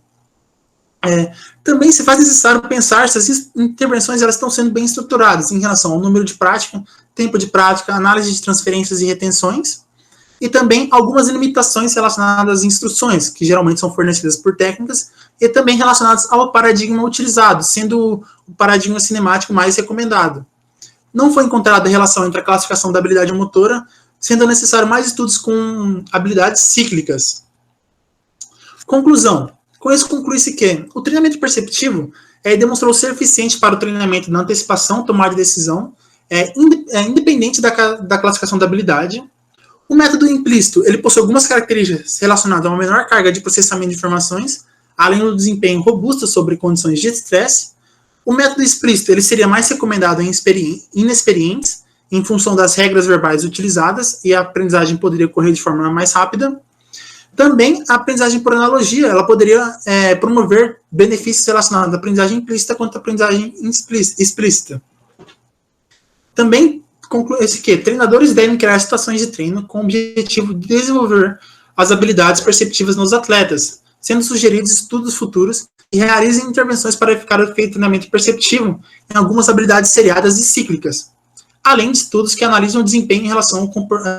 Também se faz necessário pensar se as intervenções elas estão sendo bem estruturadas em relação ao número de prática, tempo de prática, análise de transferências e retenções, e também algumas limitações relacionadas às instruções, que geralmente são fornecidas por técnicas, e também relacionadas ao paradigma utilizado, sendo o paradigma cinemático mais recomendado. Não foi encontrada relação entre a classificação da habilidade motora, sendo necessário mais estudos com habilidades cíclicas. Conclusão. Com isso, conclui-se que o treinamento perceptivo demonstrou ser eficiente para o treinamento da antecipação, tomada de decisão, independente da classificação da habilidade. O método implícito, ele possui algumas características relacionadas a uma menor carga de processamento de informações, além do desempenho robusto sobre condições de estresse. O método explícito, ele seria mais recomendado em inexperientes, em função das regras verbais utilizadas, e a aprendizagem poderia ocorrer de forma mais rápida. Também a aprendizagem por analogia, ela poderia promover benefícios relacionados à aprendizagem implícita quanto à aprendizagem explícita. Também conclui-se que treinadores devem criar situações de treino com o objetivo de desenvolver as habilidades perceptivas nos atletas, sendo sugeridos estudos futuros e realizem intervenções para verificar o efeito do treinamento perceptivo em algumas habilidades seriadas e cíclicas, além de estudos que analisam o desempenho em relação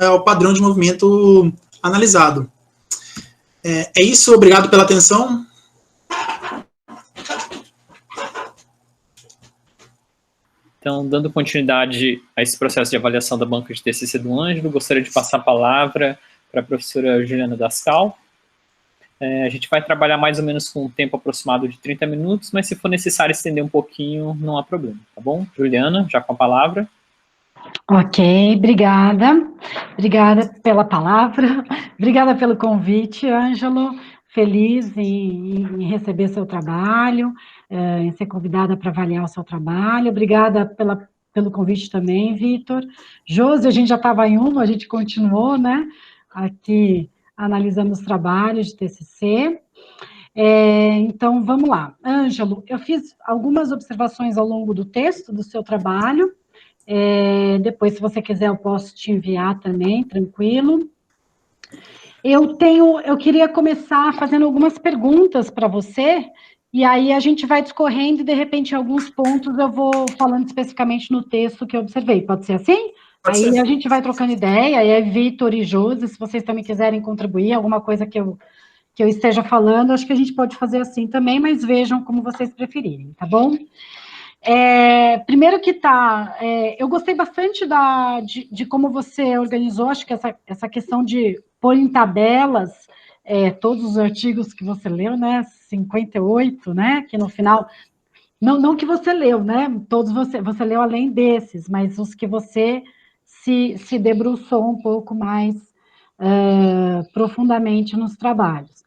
ao padrão de movimento analisado. É isso, obrigado pela atenção. Então, dando continuidade a esse processo de avaliação da banca de TCC do Ângelo, gostaria de passar a palavra para a professora Juliana Dascal. A gente vai trabalhar mais ou menos com um tempo aproximado de 30 minutos, mas se for necessário estender um pouquinho, não há problema, tá bom? Juliana, já com a palavra. Ok, obrigada. Obrigada pela palavra, obrigada pelo convite, Ângelo. Feliz em receber seu trabalho, em ser convidada para avaliar o seu trabalho. Obrigada pelo convite também, Vitor. Josi, a gente já estava em uma, a gente continuou, né? Aqui, analisando os trabalhos de TCC. Então, vamos lá. Ângelo, eu fiz algumas observações ao longo do texto do seu trabalho. Depois, se você quiser, eu posso te enviar também, tranquilo. Eu queria começar fazendo algumas perguntas para você, e aí a gente vai discorrendo e, de repente, em alguns pontos eu vou falando especificamente no texto que eu observei. Pode ser assim? Pode aí ser. A gente vai trocando ideia, e aí Vitor e Josi, se vocês também quiserem contribuir, alguma coisa que eu esteja falando, acho que a gente pode fazer assim também, mas vejam como vocês preferirem, tá bom? Primeiro que eu gostei bastante de como você organizou, acho que essa questão de pôr em tabelas todos os artigos que você leu, né, 58, né, que no final, não que você leu, né, todos você leu além desses, mas os que você se debruçou um pouco mais profundamente nos trabalhos.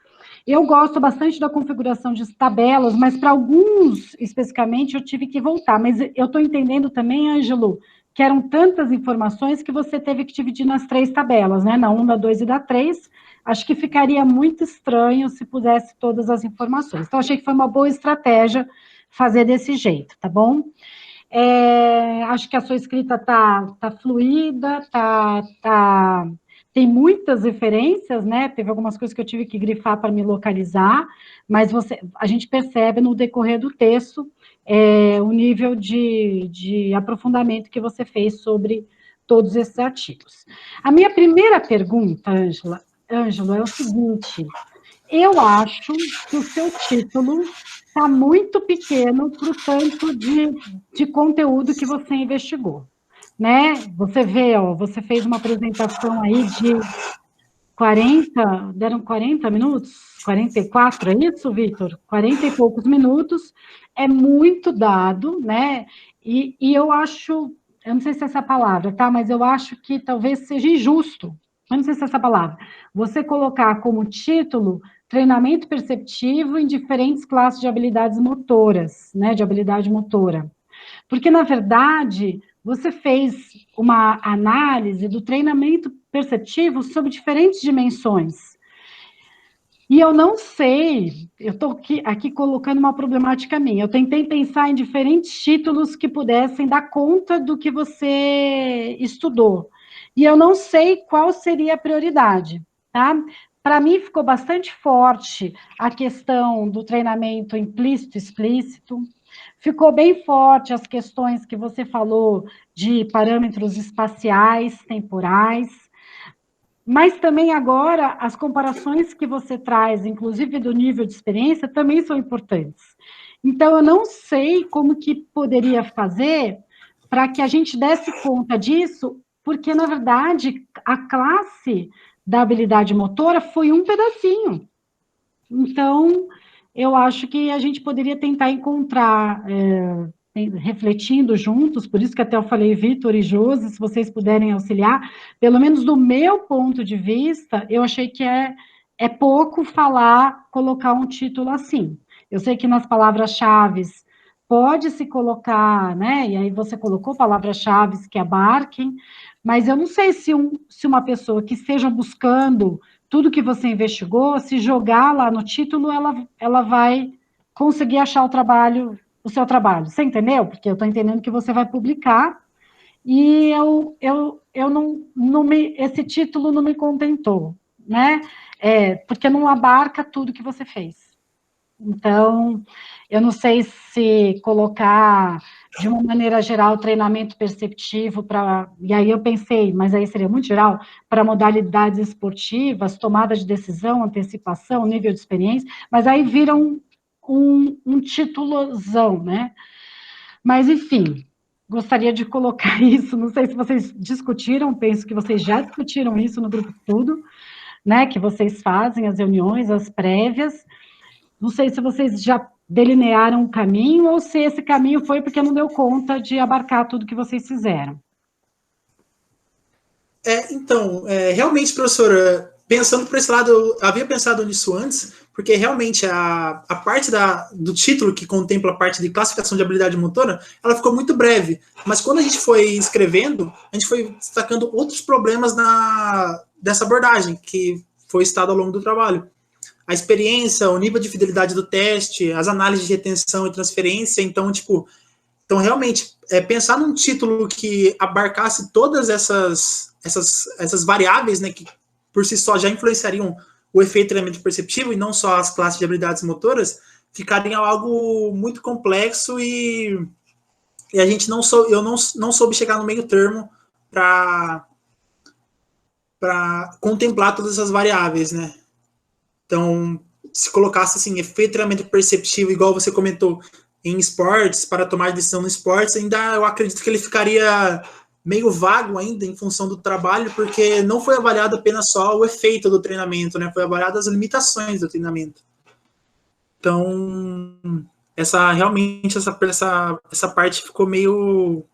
Eu gosto bastante da configuração de tabelas, mas para alguns, especificamente, eu tive que voltar. Mas eu estou entendendo também, Ângelo, que eram tantas informações que você teve que dividir nas 3 tabelas, né? Na 1, na 2 e na 3. Acho que ficaria muito estranho se pudesse todas as informações. Então, achei que foi uma boa estratégia fazer desse jeito, tá bom? Acho que a sua escrita tá fluida, tem muitas referências, né? Teve algumas coisas que eu tive que grifar para me localizar, mas a gente percebe no decorrer do texto o nível de aprofundamento que você fez sobre todos esses artigos. A minha primeira pergunta, Ângelo, é o seguinte: eu acho que o seu título está muito pequeno para o tanto de conteúdo que você investigou, né? Você vê, você fez uma apresentação aí de deram 40 minutos? 44, é isso, Vitor? 40 e poucos minutos, é muito dado, né? E eu acho, eu não sei se é essa palavra, tá? Mas eu acho que talvez seja injusto, eu não sei se é essa palavra, você colocar como título treinamento perceptivo em diferentes classes de habilidades motoras, né? De habilidade motora. Porque, na verdade, você fez uma análise do treinamento perceptivo sobre diferentes dimensões. E eu não sei, eu estou aqui colocando uma problemática minha. Eu tentei pensar em diferentes títulos que pudessem dar conta do que você estudou. E eu não sei qual seria a prioridade, tá? Para mim, ficou bastante forte a questão do treinamento implícito e explícito. Ficou bem forte as questões que você falou de parâmetros espaciais, temporais, mas também agora as comparações que você traz, inclusive do nível de experiência, também são importantes. Então, eu não sei como que poderia fazer para que a gente desse conta disso, porque, na verdade, a classe da habilidade motora foi um pedacinho. Então, eu acho que a gente poderia tentar encontrar, refletindo juntos, por isso que até eu falei Vitor e Josi, se vocês puderem auxiliar, pelo menos do meu ponto de vista, eu achei que é pouco colocar um título assim. Eu sei que nas palavras-chave pode se colocar, né, e aí você colocou palavras-chave que abarquem, mas eu não sei se uma pessoa que esteja buscando tudo que você investigou, se jogar lá no título, ela vai conseguir achar o seu trabalho. Você entendeu? Porque eu estou entendendo que você vai publicar e esse título não me contentou, né? porque não abarca tudo que você fez. Então, eu não sei se colocar, de uma maneira geral, treinamento perceptivo para... E aí eu pensei, mas aí seria muito geral, para modalidades esportivas, tomada de decisão, antecipação, nível de experiência, mas aí vira um titulozão, né? Mas, enfim, gostaria de colocar isso, não sei se vocês discutiram, penso que vocês já discutiram isso no grupo Estudo, né, que vocês fazem, as reuniões, as prévias. Não sei se vocês já delinearam um caminho ou se esse caminho foi porque não deu conta de abarcar tudo que vocês fizeram. Então, realmente, professora, pensando por esse lado, eu havia pensado nisso antes, porque realmente a parte do título que contempla a parte de classificação de habilidade motora, ela ficou muito breve. Mas quando a gente foi escrevendo, a gente foi destacando outros problemas dessa abordagem, que foi citado ao longo do trabalho. A experiência, o nível de fidelidade do teste, as análises de retenção e transferência. Então, realmente, pensar num título que abarcasse todas essas variáveis, né, que por si só já influenciariam o efeito treinamento perceptivo e não só as classes de habilidades motoras, ficaria algo muito complexo e a gente não soube chegar no meio termo para contemplar todas essas variáveis, né? Então, se colocasse assim, efeito treinamento perceptivo, igual você comentou, em esportes, para tomar decisão no esportes, ainda eu acredito que ele ficaria meio vago ainda em função do trabalho, porque não foi avaliado apenas só o efeito do treinamento, né? Foi avaliado as limitações do treinamento. Então, realmente essa parte ficou meio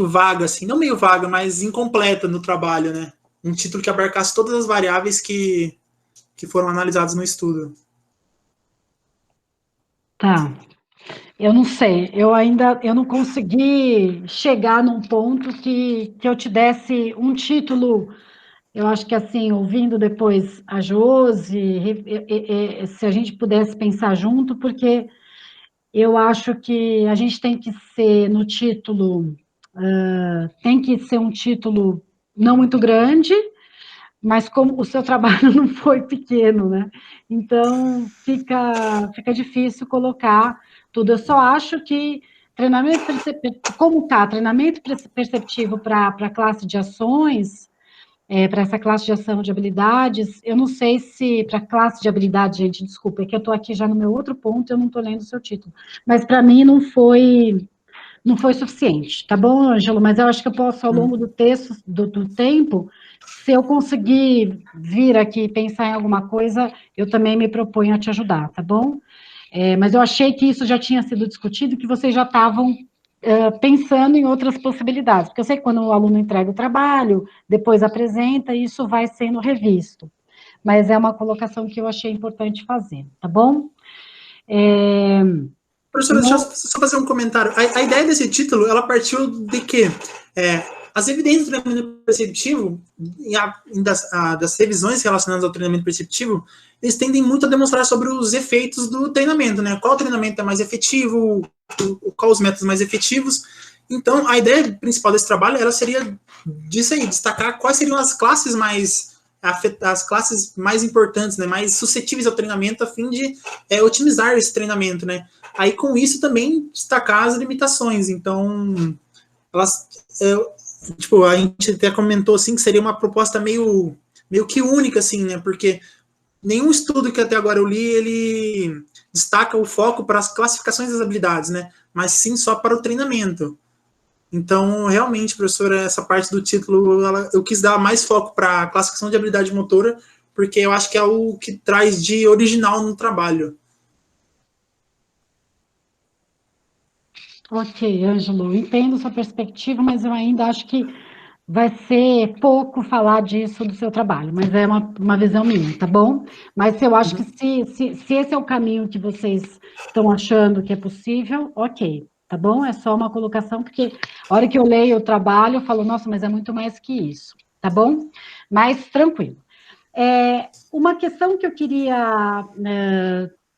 vaga, assim, não meio vaga, mas incompleta no trabalho, né? Um título que abarcasse todas as variáveis que foram analisadas no estudo. Tá. Eu não sei, eu não consegui chegar num ponto que eu te desse um título. Eu acho que, assim, ouvindo depois a Josi, se a gente pudesse pensar junto, porque eu acho que a gente tem que ser no título, tem que ser um título não muito grande, mas como o seu trabalho não foi pequeno, né? Então, fica difícil colocar tudo. Eu só acho que treinamento perceptivo, como tá, treinamento perceptivo para a classe de ações, para essa classe de ação de habilidades, eu não sei se para a classe de habilidade, gente, desculpa, é que eu estou aqui já no meu outro ponto, eu não estou lendo o seu título, mas para mim não foi suficiente, tá bom, Ângelo? Mas eu acho que eu posso, ao longo do texto, do tempo, se eu conseguir vir aqui e pensar em alguma coisa, eu também me proponho a te ajudar, tá bom? Mas eu achei que isso já tinha sido discutido e que vocês já estavam pensando em outras possibilidades, porque eu sei que quando o aluno entrega o trabalho, depois apresenta, isso vai sendo revisto. Mas é uma colocação que eu achei importante fazer, tá bom? Professora, deixa eu só fazer um comentário. A ideia desse título, ela partiu de que as evidências do treinamento perceptivo das revisões relacionadas ao treinamento perceptivo, eles tendem muito a demonstrar sobre os efeitos do treinamento, né? Qual treinamento é mais efetivo, qual os métodos mais efetivos. Então, a ideia principal desse trabalho seria disso aí, destacar quais seriam as classes mais importantes, né, mais suscetíveis ao treinamento, a fim de otimizar esse treinamento, né? Aí, com isso, também destacar as limitações. Então, a gente até comentou, assim, que seria uma proposta meio que única, assim, né? Porque nenhum estudo que até agora eu li, ele destaca o foco para as classificações das habilidades, né? Mas sim só para o treinamento. Então, realmente, professora, essa parte do título, eu quis dar mais foco para a classificação de habilidade motora, porque eu acho que é o que traz de original no trabalho. Ok, Ângelo, entendo sua perspectiva, mas eu ainda acho que vai ser pouco falar disso do seu trabalho, mas é uma visão minha, tá bom? Mas eu acho que se esse é o caminho que vocês estão achando que é possível, ok, tá bom? É só uma colocação, porque a hora que eu leio o trabalho, eu falo, nossa, mas é muito mais que isso, tá bom? Mas tranquilo. Uma questão que eu queria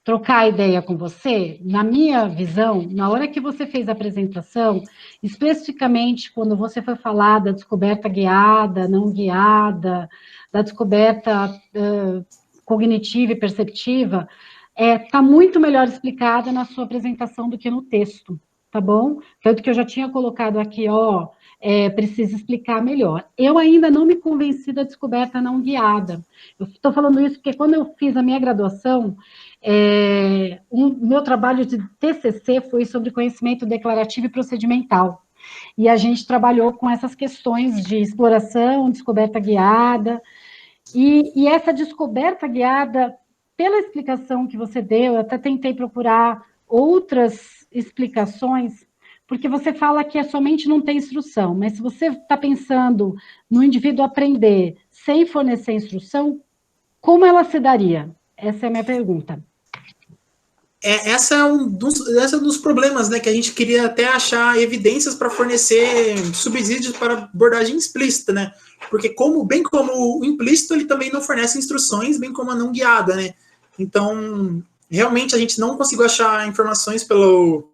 trocar ideia com você, na minha visão, na hora que você fez a apresentação, especificamente quando você foi falar da descoberta guiada, não guiada, da descoberta cognitiva e perceptiva, está muito melhor explicada na sua apresentação do que no texto, tá bom? Tanto que eu já tinha colocado aqui, precisa explicar melhor. Eu ainda não me convenci da descoberta não guiada. Eu estou falando isso porque quando eu fiz a minha graduação, meu trabalho de TCC foi sobre conhecimento declarativo e procedimental. E a gente trabalhou com essas questões de exploração, descoberta guiada, e essa descoberta guiada, pela explicação que você deu, eu até tentei procurar outras explicações, porque você fala que somente não tem instrução, mas se você está pensando no indivíduo aprender sem fornecer instrução, como ela se daria? Essa é a minha pergunta. Esse é um dos problemas, né, que a gente queria até achar evidências para fornecer subsídios para abordagem explícita, né, porque bem como o implícito, ele também não fornece instruções, bem como a não guiada, né, então, realmente a gente não conseguiu achar informações pelo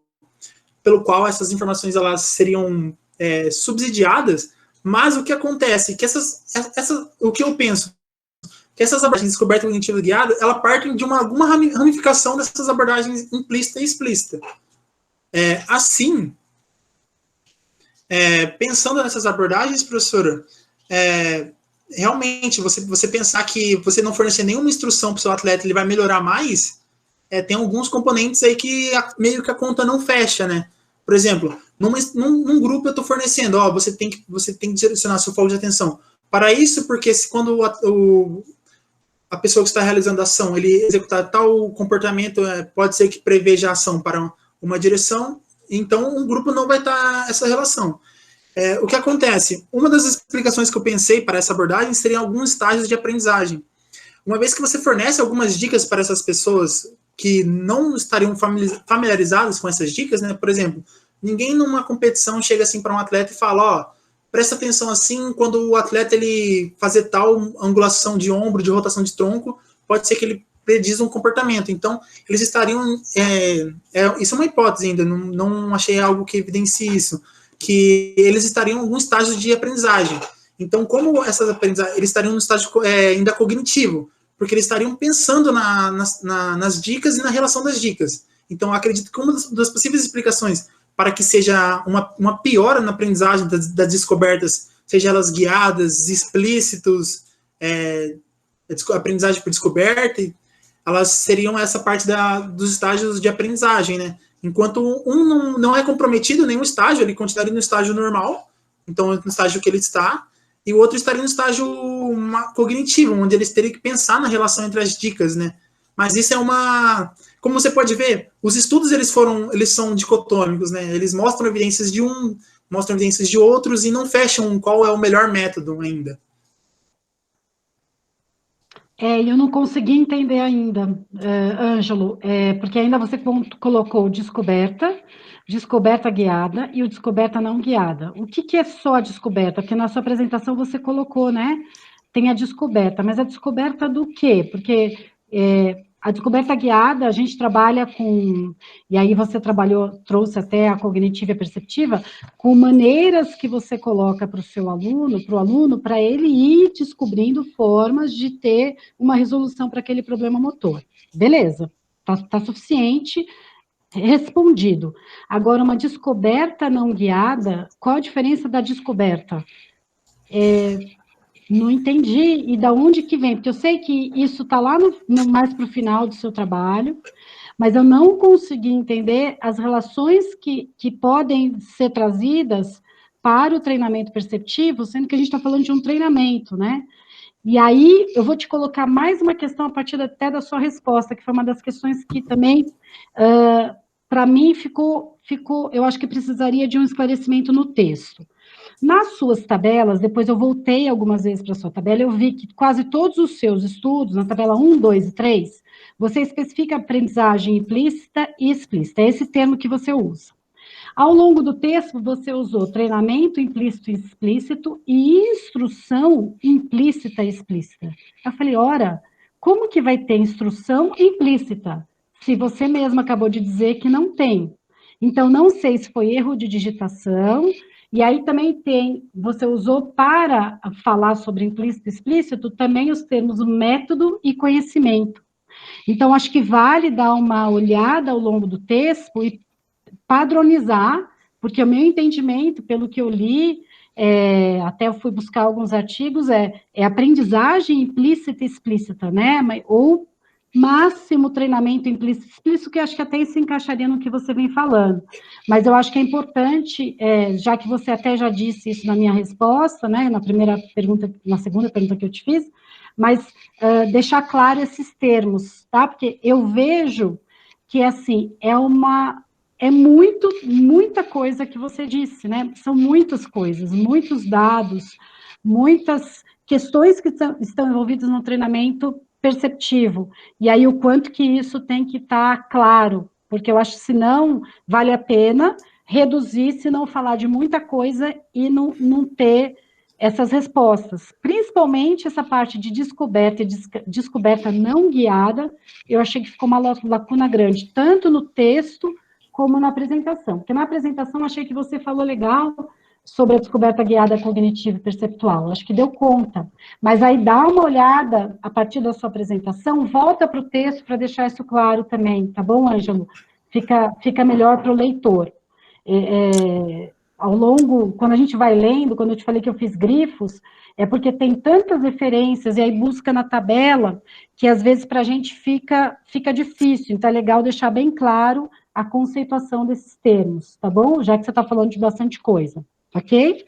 qual essas informações elas seriam subsidiadas, mas o que acontece, que o que eu penso, que essas abordagens de descoberta cognitiva guiada, ela partem de alguma ramificação dessas abordagens implícita e explícita. Assim, pensando nessas abordagens, professora, realmente, você pensar que você não fornecer nenhuma instrução para o seu atleta, ele vai melhorar mais, tem alguns componentes aí que meio que a conta não fecha, né? Por exemplo, num grupo eu estou fornecendo, você tem que direcionar seu foco de atenção para isso, porque quando a pessoa que está realizando a ação, ele executar tal comportamento, pode ser que preveja a ação para uma direção, então um grupo não vai estar essa relação. O que acontece? Uma das explicações que eu pensei para essa abordagem seriam alguns estágios de aprendizagem. Uma vez que você fornece algumas dicas para essas pessoas que não estariam familiarizadas com essas dicas, né? Por exemplo, ninguém numa competição chega assim para um atleta e fala, presta atenção assim, quando o atleta ele fazer tal angulação de ombro, de rotação de tronco, pode ser que ele prediz um comportamento. Então, eles estariam... isso é uma hipótese ainda, não achei algo que evidencie isso, que eles estariam em algum estágio de aprendizagem. Então, como essas aprendizagens, eles estariam no estágio ainda cognitivo, porque eles estariam pensando nas dicas e na relação das dicas. Então, eu acredito que uma das possíveis explicações para que seja uma piora na aprendizagem das descobertas, seja elas guiadas, explícitos, aprendizagem por descoberta, elas seriam essa parte dos estágios de aprendizagem, né? Enquanto um não é comprometido em nenhum estágio, ele continuaria no estágio normal, então no estágio que ele está, e o outro estaria no estágio cognitivo, onde eles teriam que pensar na relação entre as dicas, né? Mas isso como você pode ver, os estudos eles são dicotômicos, né? Eles mostram evidências de mostram evidências de outros e não fecham qual é o melhor método ainda. Eu não consegui entender ainda, Ângelo, porque ainda você colocou descoberta guiada e o descoberta não guiada. O que é só a descoberta? Porque na sua apresentação você colocou, né? Tem a descoberta, mas a descoberta do quê? Porque a descoberta guiada, a gente trabalha com, e aí você trouxe até a cognitiva e a perceptiva, com maneiras que você coloca para o aluno, para ele ir descobrindo formas de ter uma resolução para aquele problema motor. Beleza, tá suficiente, respondido. Agora, uma descoberta não guiada, qual a diferença da descoberta? Não entendi, e da onde que vem? Porque eu sei que isso está lá mais para o final do seu trabalho, mas eu não consegui entender as relações que podem ser trazidas para o treinamento perceptivo, sendo que a gente está falando de um treinamento, né? E aí, eu vou te colocar mais uma questão a partir até da sua resposta, que foi uma das questões que também, para mim, ficou, eu acho que precisaria de um esclarecimento no texto. Nas suas tabelas, depois eu voltei algumas vezes para a sua tabela, eu vi que quase todos os seus estudos, na tabela 1, 2 e 3, você especifica aprendizagem implícita e explícita, é esse termo que você usa. Ao longo do texto, você usou treinamento implícito e explícito e instrução implícita e explícita. Eu falei, ora, como que vai ter instrução implícita? se você mesmo acabou de dizer que não tem. Então, não sei se foi erro de digitação, e aí também você usou para falar sobre implícito e explícito também os termos método e conhecimento. Então, acho que vale dar uma olhada ao longo do texto e padronizar, porque o meu entendimento, pelo que eu li, até eu fui buscar alguns artigos, é aprendizagem implícita e explícita, né? Ou máximo treinamento implícito e explícito, que acho que até se encaixaria no que você vem falando. Mas eu acho que é importante, já que você até já disse isso na minha resposta, né? Na segunda pergunta que eu te fiz, mas deixar claro esses termos, tá? Porque eu vejo que, assim, muita coisa que você disse, né? São muitas coisas, muitos dados, muitas questões que estão envolvidas no treinamento perceptivo. E aí, o quanto que isso tem que estar claro, porque eu acho que, senão, vale a pena reduzir, se não falar de muita coisa e não ter essas respostas. Principalmente essa parte de descoberta e descoberta não guiada, eu achei que ficou uma lacuna grande, tanto no texto como na apresentação. Porque na apresentação achei que você falou legal sobre a descoberta guiada cognitiva e perceptual. Acho que deu conta. Mas aí dá uma olhada a partir da sua apresentação, volta para o texto para deixar isso claro também, tá bom, Ângelo? Fica melhor para o leitor. Ao longo, quando a gente vai lendo, quando eu te falei que eu fiz grifos, é porque tem tantas referências, e aí busca na tabela, que às vezes para a gente fica difícil. Então é legal deixar bem claro a conceituação desses termos, tá bom? Já que você está falando de bastante coisa, ok?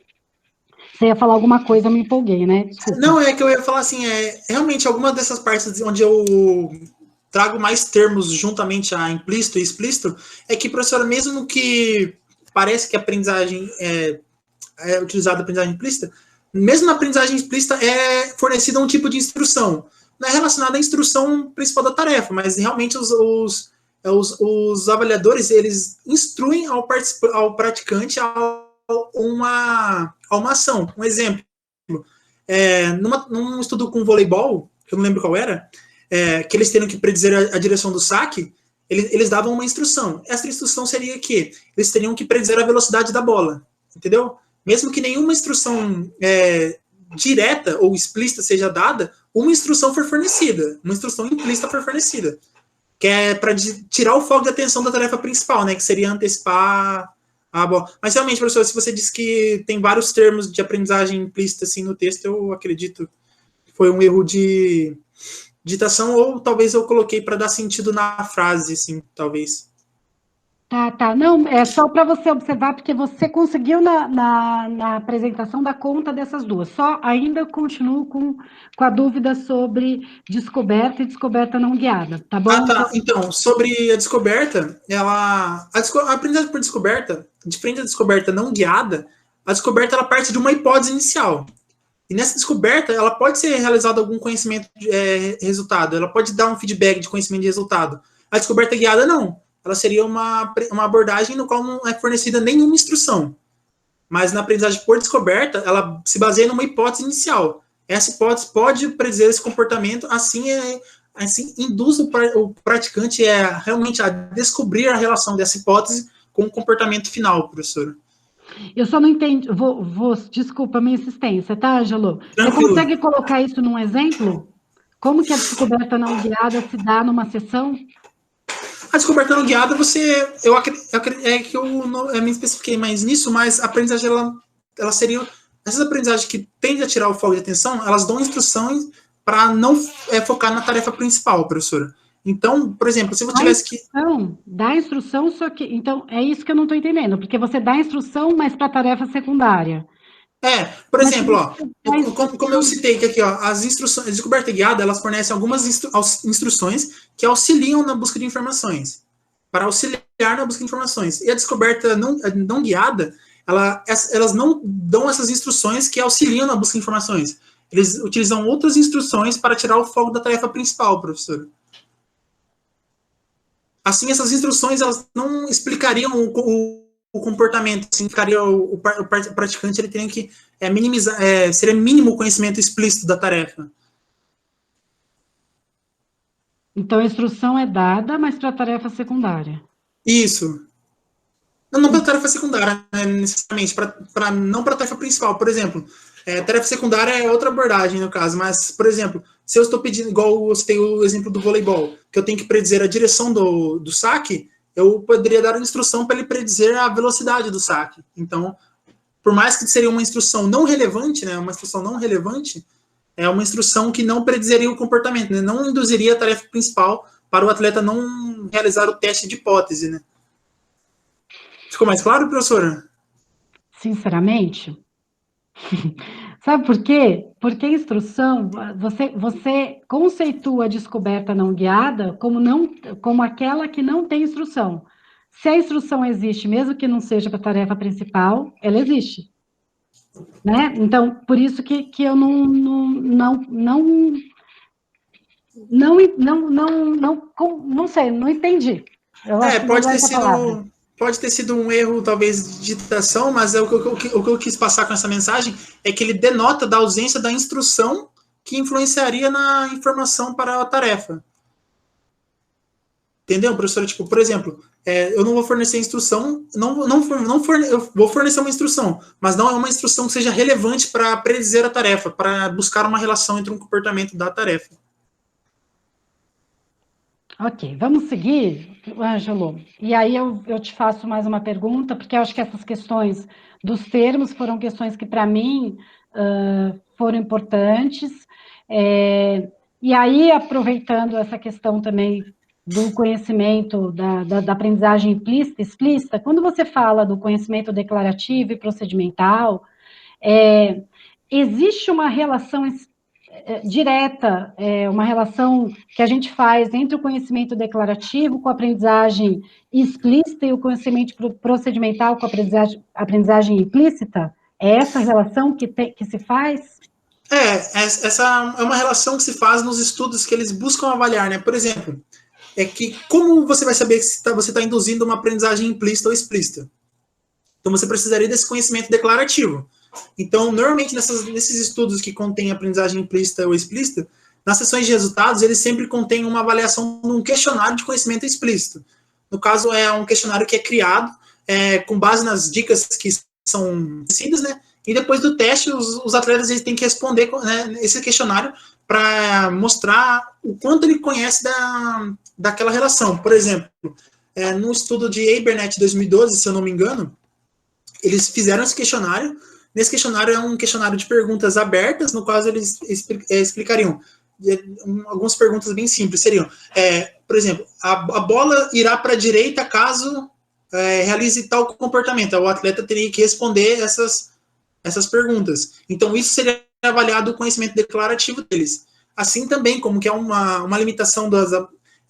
Você ia falar alguma coisa, eu me empolguei, né? Desculpa. Não, é que eu ia falar assim, realmente algumas dessas partes onde eu trago mais termos juntamente a implícito e explícito, é que, professora, mesmo que parece que a aprendizagem é utilizada a aprendizagem implícita, mesmo na aprendizagem explícita é fornecida um tipo de instrução. Não é relacionada à instrução principal da tarefa, mas realmente os avaliadores, eles instruem ao praticante a uma ação. Um exemplo, num estudo com voleibol, que eu não lembro qual era, que eles teriam que predizer a direção do saque, eles davam uma instrução. Essa instrução seria que eles teriam que predizer a velocidade da bola, entendeu? Mesmo que nenhuma instrução direta ou explícita seja dada, uma instrução for fornecida, uma instrução implícita for fornecida, que é para tirar o foco de atenção da tarefa principal, né, que seria antecipar a bola. Mas realmente, professor, se você disse que tem vários termos de aprendizagem implícita assim no texto, eu acredito que foi um erro de digitação, ou talvez eu coloquei para dar sentido na frase, assim, talvez. Tá. Não, é só para você observar, porque você conseguiu na apresentação dar conta dessas duas. Só ainda continuo com a dúvida sobre descoberta e descoberta não guiada, tá bom? Então, sobre a descoberta, a aprendizagem por descoberta, diferente da descoberta não guiada, a descoberta ela parte de uma hipótese inicial. E nessa descoberta, ela pode ser realizado algum conhecimento de resultado, ela pode dar um feedback de conhecimento de resultado. A descoberta guiada, não. Ela seria uma abordagem no qual não é fornecida nenhuma instrução. Mas na aprendizagem por descoberta, ela se baseia numa hipótese inicial. Essa hipótese pode predizer esse comportamento, assim induz o praticante realmente a descobrir a relação dessa hipótese com o comportamento final, professora. Eu só não entendi, desculpa a minha insistência, tá, Ângelo? Tranquilo. Você consegue colocar isso num exemplo? Como que a descoberta não guiada se dá numa sessão? A descoberta não guiada, eu me especifiquei mais nisso, mas a aprendizagem, ela seria, essas aprendizagens que tendem a tirar o foco de atenção, elas dão instruções para não focar na tarefa principal, professora. Então, por exemplo, se você tivesse que... Dá instrução, só que... Então, é isso que eu não estou entendendo, porque você dá instrução, mas para tarefa secundária. Por exemplo, como eu citei aqui, as instruções, a descoberta guiada, elas fornecem algumas instruções que auxiliam na busca de informações, para auxiliar na busca de informações. E a descoberta não guiada, elas não dão essas instruções que auxiliam na busca de informações. Eles utilizam outras instruções para tirar o foco da tarefa principal, professor. Assim, essas instruções, elas não explicariam o comportamento, significaria o praticante, ele teria que minimizar, seria mínimo o conhecimento explícito da tarefa. Então, a instrução é dada, mas para a tarefa secundária. Isso. Não para a tarefa secundária, né, necessariamente, não para a tarefa principal. Por exemplo, tarefa secundária é outra abordagem, no caso, mas, por exemplo, se eu estou pedindo, igual você tem o exemplo do voleibol, que eu tenho que predizer a direção do saque, eu poderia dar uma instrução para ele predizer a velocidade do saque. Então, por mais que seria uma instrução não relevante, né, uma instrução não relevante, é uma instrução que não predizeria o comportamento, né, não induziria a tarefa principal para o atleta não realizar o teste de hipótese, né. Ficou mais claro, professora? Sinceramente, sabe por quê? Porque a instrução, você conceitua a descoberta não guiada como aquela que não tem instrução. Se a instrução existe, mesmo que não seja para a tarefa principal, ela existe. Né? Então, por isso que eu não sei, não entendi. Eu acho que pode ter sido um erro, talvez, de digitação, mas o que eu quis passar com essa mensagem é que ele denota da ausência da instrução que influenciaria na informação para a tarefa. Entendeu, professora? Tipo, por exemplo, eu não vou fornecer instrução, eu vou fornecer uma instrução, mas não é uma instrução que seja relevante para predizer a tarefa, para buscar uma relação entre um comportamento da tarefa. Ok, vamos seguir, Ângelo. E aí eu te faço mais uma pergunta, porque eu acho que essas questões dos termos foram questões que, para mim, foram importantes. E aí, aproveitando essa questão também do conhecimento da aprendizagem implícita, explícita, quando você fala do conhecimento declarativo e procedimental, existe uma relação direta, uma relação que a gente faz entre o conhecimento declarativo com a aprendizagem explícita e o conhecimento procedimental com a aprendizagem implícita? É essa relação que se faz? Essa é uma relação que se faz nos estudos que eles buscam avaliar, né? Por exemplo, que como você vai saber se você está induzindo uma aprendizagem implícita ou explícita? Então, você precisaria desse conhecimento declarativo. Então, normalmente, nesses estudos que contêm aprendizagem implícita ou explícita, nas sessões de resultados, eles sempre contêm uma avaliação de um questionário de conhecimento explícito. No caso, é um questionário que é criado com base nas dicas que são conhecidas, né? E depois do teste, os atletas eles têm que responder, né, esse questionário para mostrar o quanto ele conhece daquela relação. Por exemplo, no estudo de Abernethy 2012, se eu não me engano, eles fizeram esse questionário. Nesse questionário é um questionário de perguntas abertas, no qual eles explicariam algumas perguntas bem simples. Seriam, por exemplo, a bola irá para a direita caso realize tal comportamento. O atleta teria que responder essas perguntas. Então, isso seria avaliado o conhecimento declarativo deles. Assim também, como que é uma limitação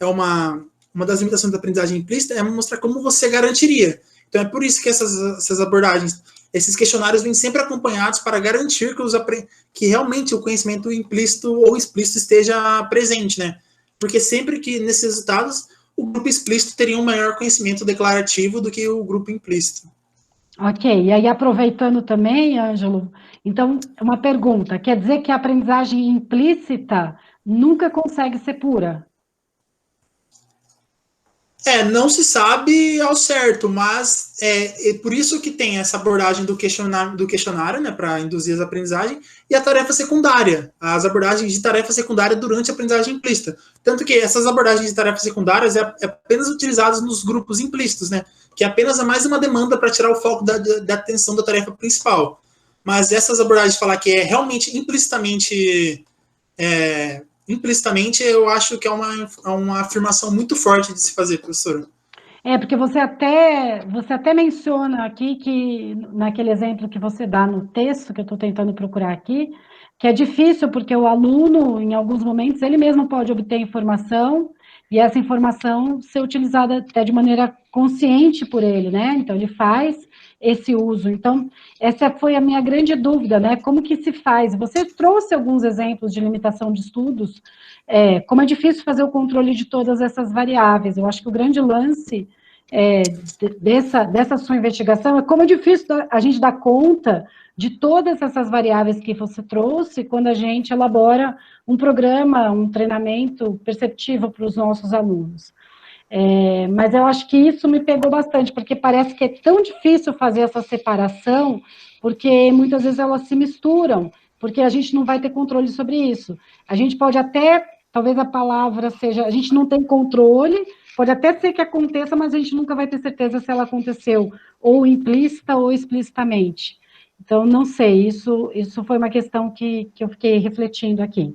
uma das limitações da aprendizagem implícita é mostrar como você garantiria. Então, é por isso que essas abordagens, esses questionários vêm sempre acompanhados para garantir que realmente o conhecimento implícito ou explícito esteja presente, né? Porque sempre que nesses resultados, o grupo explícito teria um maior conhecimento declarativo do que o grupo implícito. Ok, e aí aproveitando também, Ângelo, então, uma pergunta, quer dizer que a aprendizagem implícita nunca consegue ser pura? Não se sabe ao certo, mas é por isso que tem essa abordagem do questionário, né, para induzir as aprendizagens, e a tarefa secundária, as abordagens de tarefa secundária durante a aprendizagem implícita. Tanto que essas abordagens de tarefas secundárias é apenas utilizadas nos grupos implícitos, né, que é apenas mais uma demanda para tirar o foco da atenção da tarefa principal. Mas essas abordagens de falar que é realmente implicitamente, eu acho que é uma afirmação muito forte de se fazer, professora. Porque você até menciona aqui que, naquele exemplo que você dá no texto, que eu estou tentando procurar aqui, que é difícil, porque o aluno, em alguns momentos, ele mesmo pode obter informação, e essa informação ser utilizada até de maneira consciente por ele, né? Então, ele faz esse uso. Então, essa foi a minha grande dúvida, né? Como que se faz? Você trouxe alguns exemplos de limitação de estudos, como é difícil fazer o controle de todas essas variáveis. Eu acho que o grande lance dessa sua investigação é como é difícil a gente dar conta de todas essas variáveis que você trouxe quando a gente elabora um programa, um treinamento perceptivo para os nossos alunos. Mas eu acho que isso me pegou bastante, porque parece que é tão difícil fazer essa separação, porque muitas vezes elas se misturam, porque a gente não vai ter controle sobre isso. A gente pode até, talvez a palavra seja, a gente não tem controle, pode até ser que aconteça, mas a gente nunca vai ter certeza se ela aconteceu ou implícita ou explicitamente. Então, não sei, isso foi uma questão que eu fiquei refletindo aqui.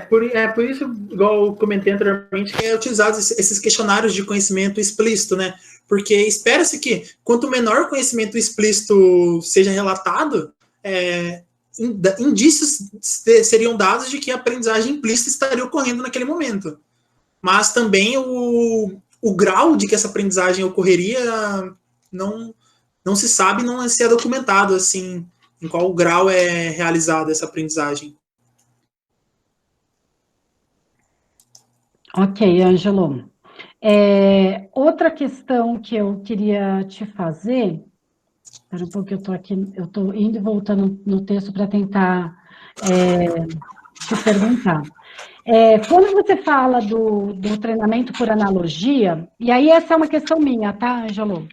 Por isso, igual eu comentei anteriormente, que é utilizado esses questionários de conhecimento explícito, né? Porque espera-se que, quanto menor conhecimento explícito seja relatado, indícios seriam dados de que a aprendizagem implícita estaria ocorrendo naquele momento. Mas também o grau de que essa aprendizagem ocorreria não se sabe, não se é documentado, assim, em qual grau é realizada essa aprendizagem. Ok, Ângelo. Outra questão que eu queria te fazer, espera um pouco que eu estou indo e voltando no texto para tentar te perguntar. Quando você fala do treinamento por analogia, e aí essa é uma questão minha, tá, Ângelo?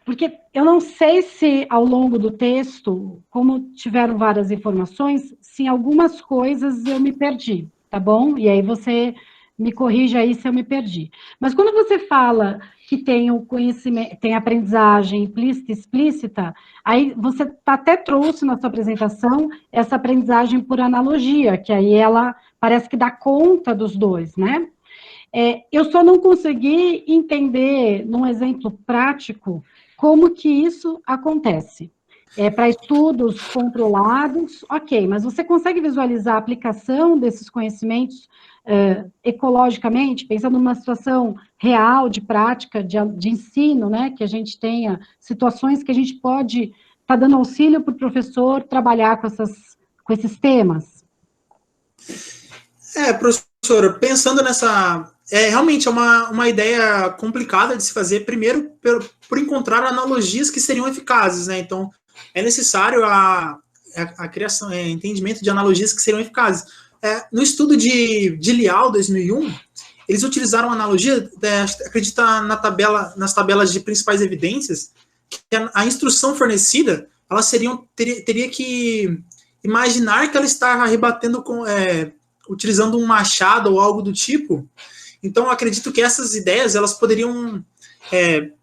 Porque eu não sei se ao longo do texto, como tiveram várias informações, se em algumas coisas eu me perdi, tá bom? E aí você me corrija aí se eu me perdi. Mas quando você fala que tem o conhecimento, tem aprendizagem implícita e explícita, aí você até trouxe na sua apresentação essa aprendizagem por analogia, que aí ela parece que dá conta dos dois, né? Eu só não consegui entender, num exemplo prático, como que isso acontece. Para estudos controlados, ok, mas você consegue visualizar a aplicação desses conhecimentos ecologicamente, pensando numa situação real, de prática, de ensino, né, que a gente tenha situações que a gente pode estar dando auxílio para o professor trabalhar com esses temas? Professora, pensando nessa... realmente é uma ideia complicada de se fazer, primeiro por encontrar analogias que seriam eficazes, né? Então, é necessário a criação, entendimento de analogias que seriam eficazes. No estudo de Liao, 2001, eles utilizaram analogia, acredita nas tabelas de principais evidências, que a instrução fornecida, ela teria que imaginar que ela está rebatendo utilizando um machado ou algo do tipo. Então, eu acredito que essas ideias, elas poderiam,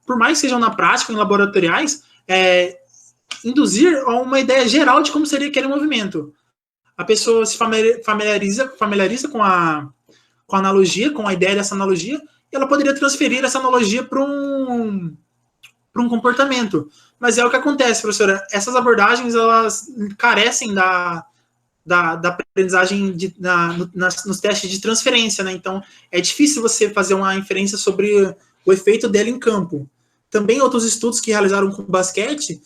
por mais que sejam na prática, em laboratoriais, induzir a uma ideia geral de como seria aquele movimento. A pessoa se familiariza com a analogia, com a ideia dessa analogia, e ela poderia transferir essa analogia para um comportamento. Mas é o que acontece, professora. Essas abordagens, elas carecem da aprendizagem nos testes de transferência, né? Então, é difícil você fazer uma inferência sobre o efeito dela em campo. Também outros estudos que realizaram com basquete,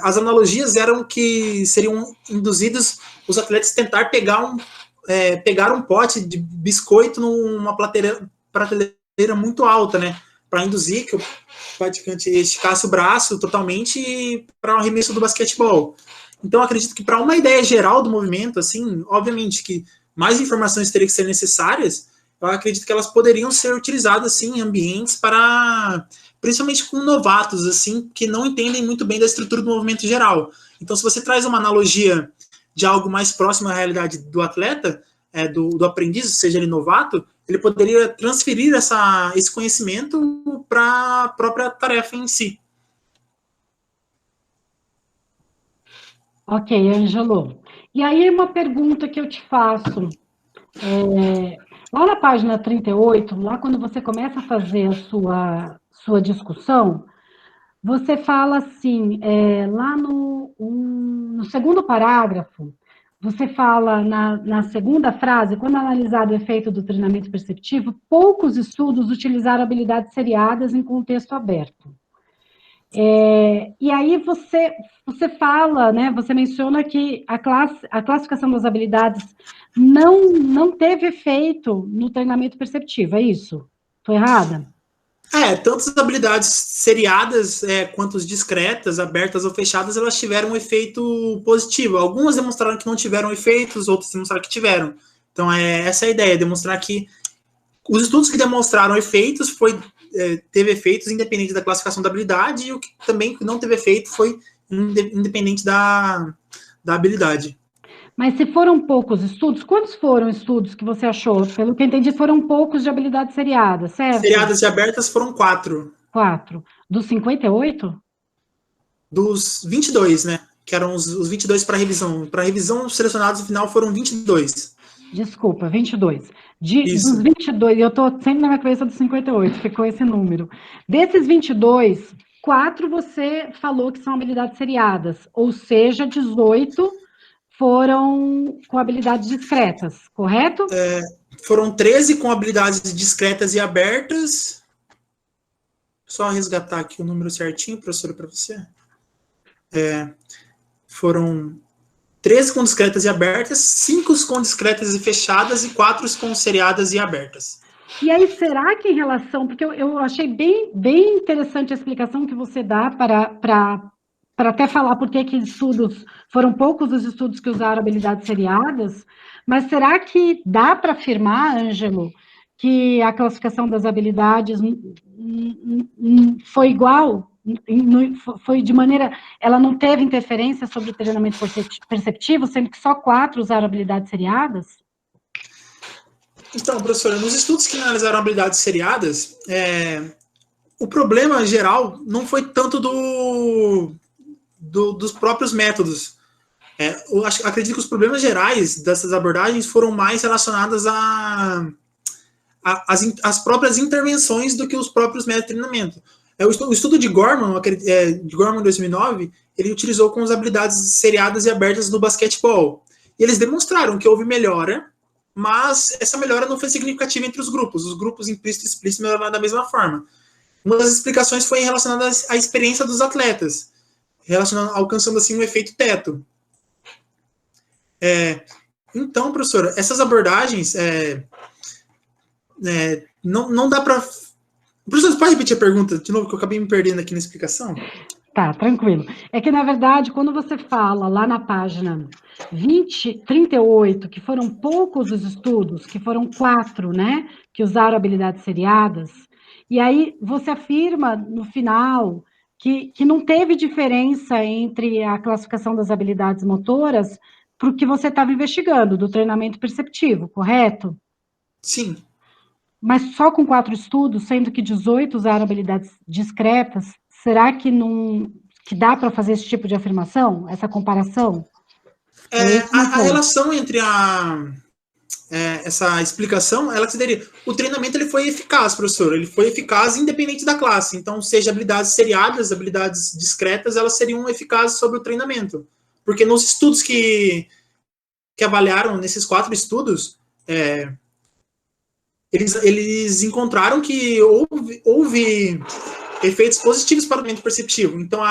as analogias eram que seriam induzidos os atletas tentar pegar um pote de biscoito numa prateleira muito alta, né? Para induzir que o praticante esticasse o braço totalmente para o arremesso do basquetebol. Então, acredito que para uma ideia geral do movimento, assim, obviamente que mais informações teriam que ser necessárias, eu acredito que elas poderiam ser utilizadas, assim, em ambientes para, principalmente com novatos, assim, que não entendem muito bem da estrutura do movimento geral. Então, se você traz uma analogia de algo mais próximo à realidade do atleta, do aprendiz, seja ele novato, ele poderia transferir esse conhecimento para a própria tarefa em si. Ok, Ângelo. E aí, uma pergunta que eu te faço. Lá na página 38, lá quando você começa a fazer a sua discussão, você fala assim, lá no segundo parágrafo, você fala na segunda frase, quando analisado o efeito do treinamento perceptivo, poucos estudos utilizaram habilidades seriadas em contexto aberto. E aí você fala, né, você menciona que a classificação das habilidades não teve efeito no treinamento perceptivo, é isso? Estou errada? Tanto as habilidades seriadas quanto as discretas, abertas ou fechadas, elas tiveram um efeito positivo. Algumas demonstraram que não tiveram efeitos, outras demonstraram que tiveram. Então, essa é a ideia, demonstrar que os estudos que demonstraram efeitos teve efeitos independente da classificação da habilidade, e o que também não teve efeito foi independente da habilidade. Mas se foram poucos estudos, quantos foram estudos que você achou? Pelo que eu entendi, foram poucos de habilidades seriadas, certo? Seriadas e abertas foram 4. 4. Dos 58? Dos 22, né? Que eram os 22 para revisão. Para revisão, selecionados no final foram 22. Desculpa, 22. Dos 22, eu estou sempre na minha cabeça dos 58, ficou esse número. Desses 22, 4 você falou que são habilidades seriadas, ou seja, 18 foram com habilidades discretas, correto? Foram 13 com habilidades discretas e abertas. Só resgatar aqui o número certinho, professora, para você. Foram 13 com discretas e abertas, 5 com discretas e fechadas e 4 com seriadas e abertas. E aí, será que em relação... Porque eu achei bem interessante a explicação que você dá para até falar por que estudos... Foram poucos os estudos que usaram habilidades seriadas, mas será que dá para afirmar, Ângelo, que a classificação das habilidades foi igual? Foi de maneira... Ela não teve interferência sobre o treinamento perceptivo, sendo que só 4 usaram habilidades seriadas? Então, professora, nos estudos que analisaram habilidades seriadas, o problema geral não foi tanto dos próprios métodos. Eu acredito que os problemas gerais dessas abordagens foram mais relacionados às próprias intervenções do que os próprios métodos de treinamento. O estudo de Gorman, de Gorman 2009, ele utilizou com as habilidades seriadas e abertas no basquetebol. E eles demonstraram que houve melhora, mas essa melhora não foi significativa entre os grupos. Os grupos implícito e explícito melhoraram da mesma forma. Uma das explicações foi relacionada à experiência dos atletas, alcançando assim um efeito teto. Então, professora, essas abordagens não dá para... Professor, você pode repetir a pergunta de novo, que eu acabei me perdendo aqui na explicação? Tá, tranquilo. É que, na verdade, quando você fala lá na página 38, que foram poucos os estudos, que foram 4, né, que usaram habilidades seriadas, e aí você afirma no final que não teve diferença entre a classificação das habilidades motoras para o que você estava investigando, do treinamento perceptivo, correto? Sim. Mas só com 4 estudos, sendo que 18 usaram habilidades discretas, será que dá para fazer esse tipo de afirmação, essa comparação? A relação entre essa explicação, ela seria... O treinamento ele foi eficaz, professor. Ele foi eficaz independente da classe. Então, seja habilidades seriadas, habilidades discretas, elas seriam eficazes sobre o treinamento. Porque nos estudos que avaliaram, nesses 4 estudos, eles encontraram que houve efeitos positivos para o treinamento perceptivo. Então,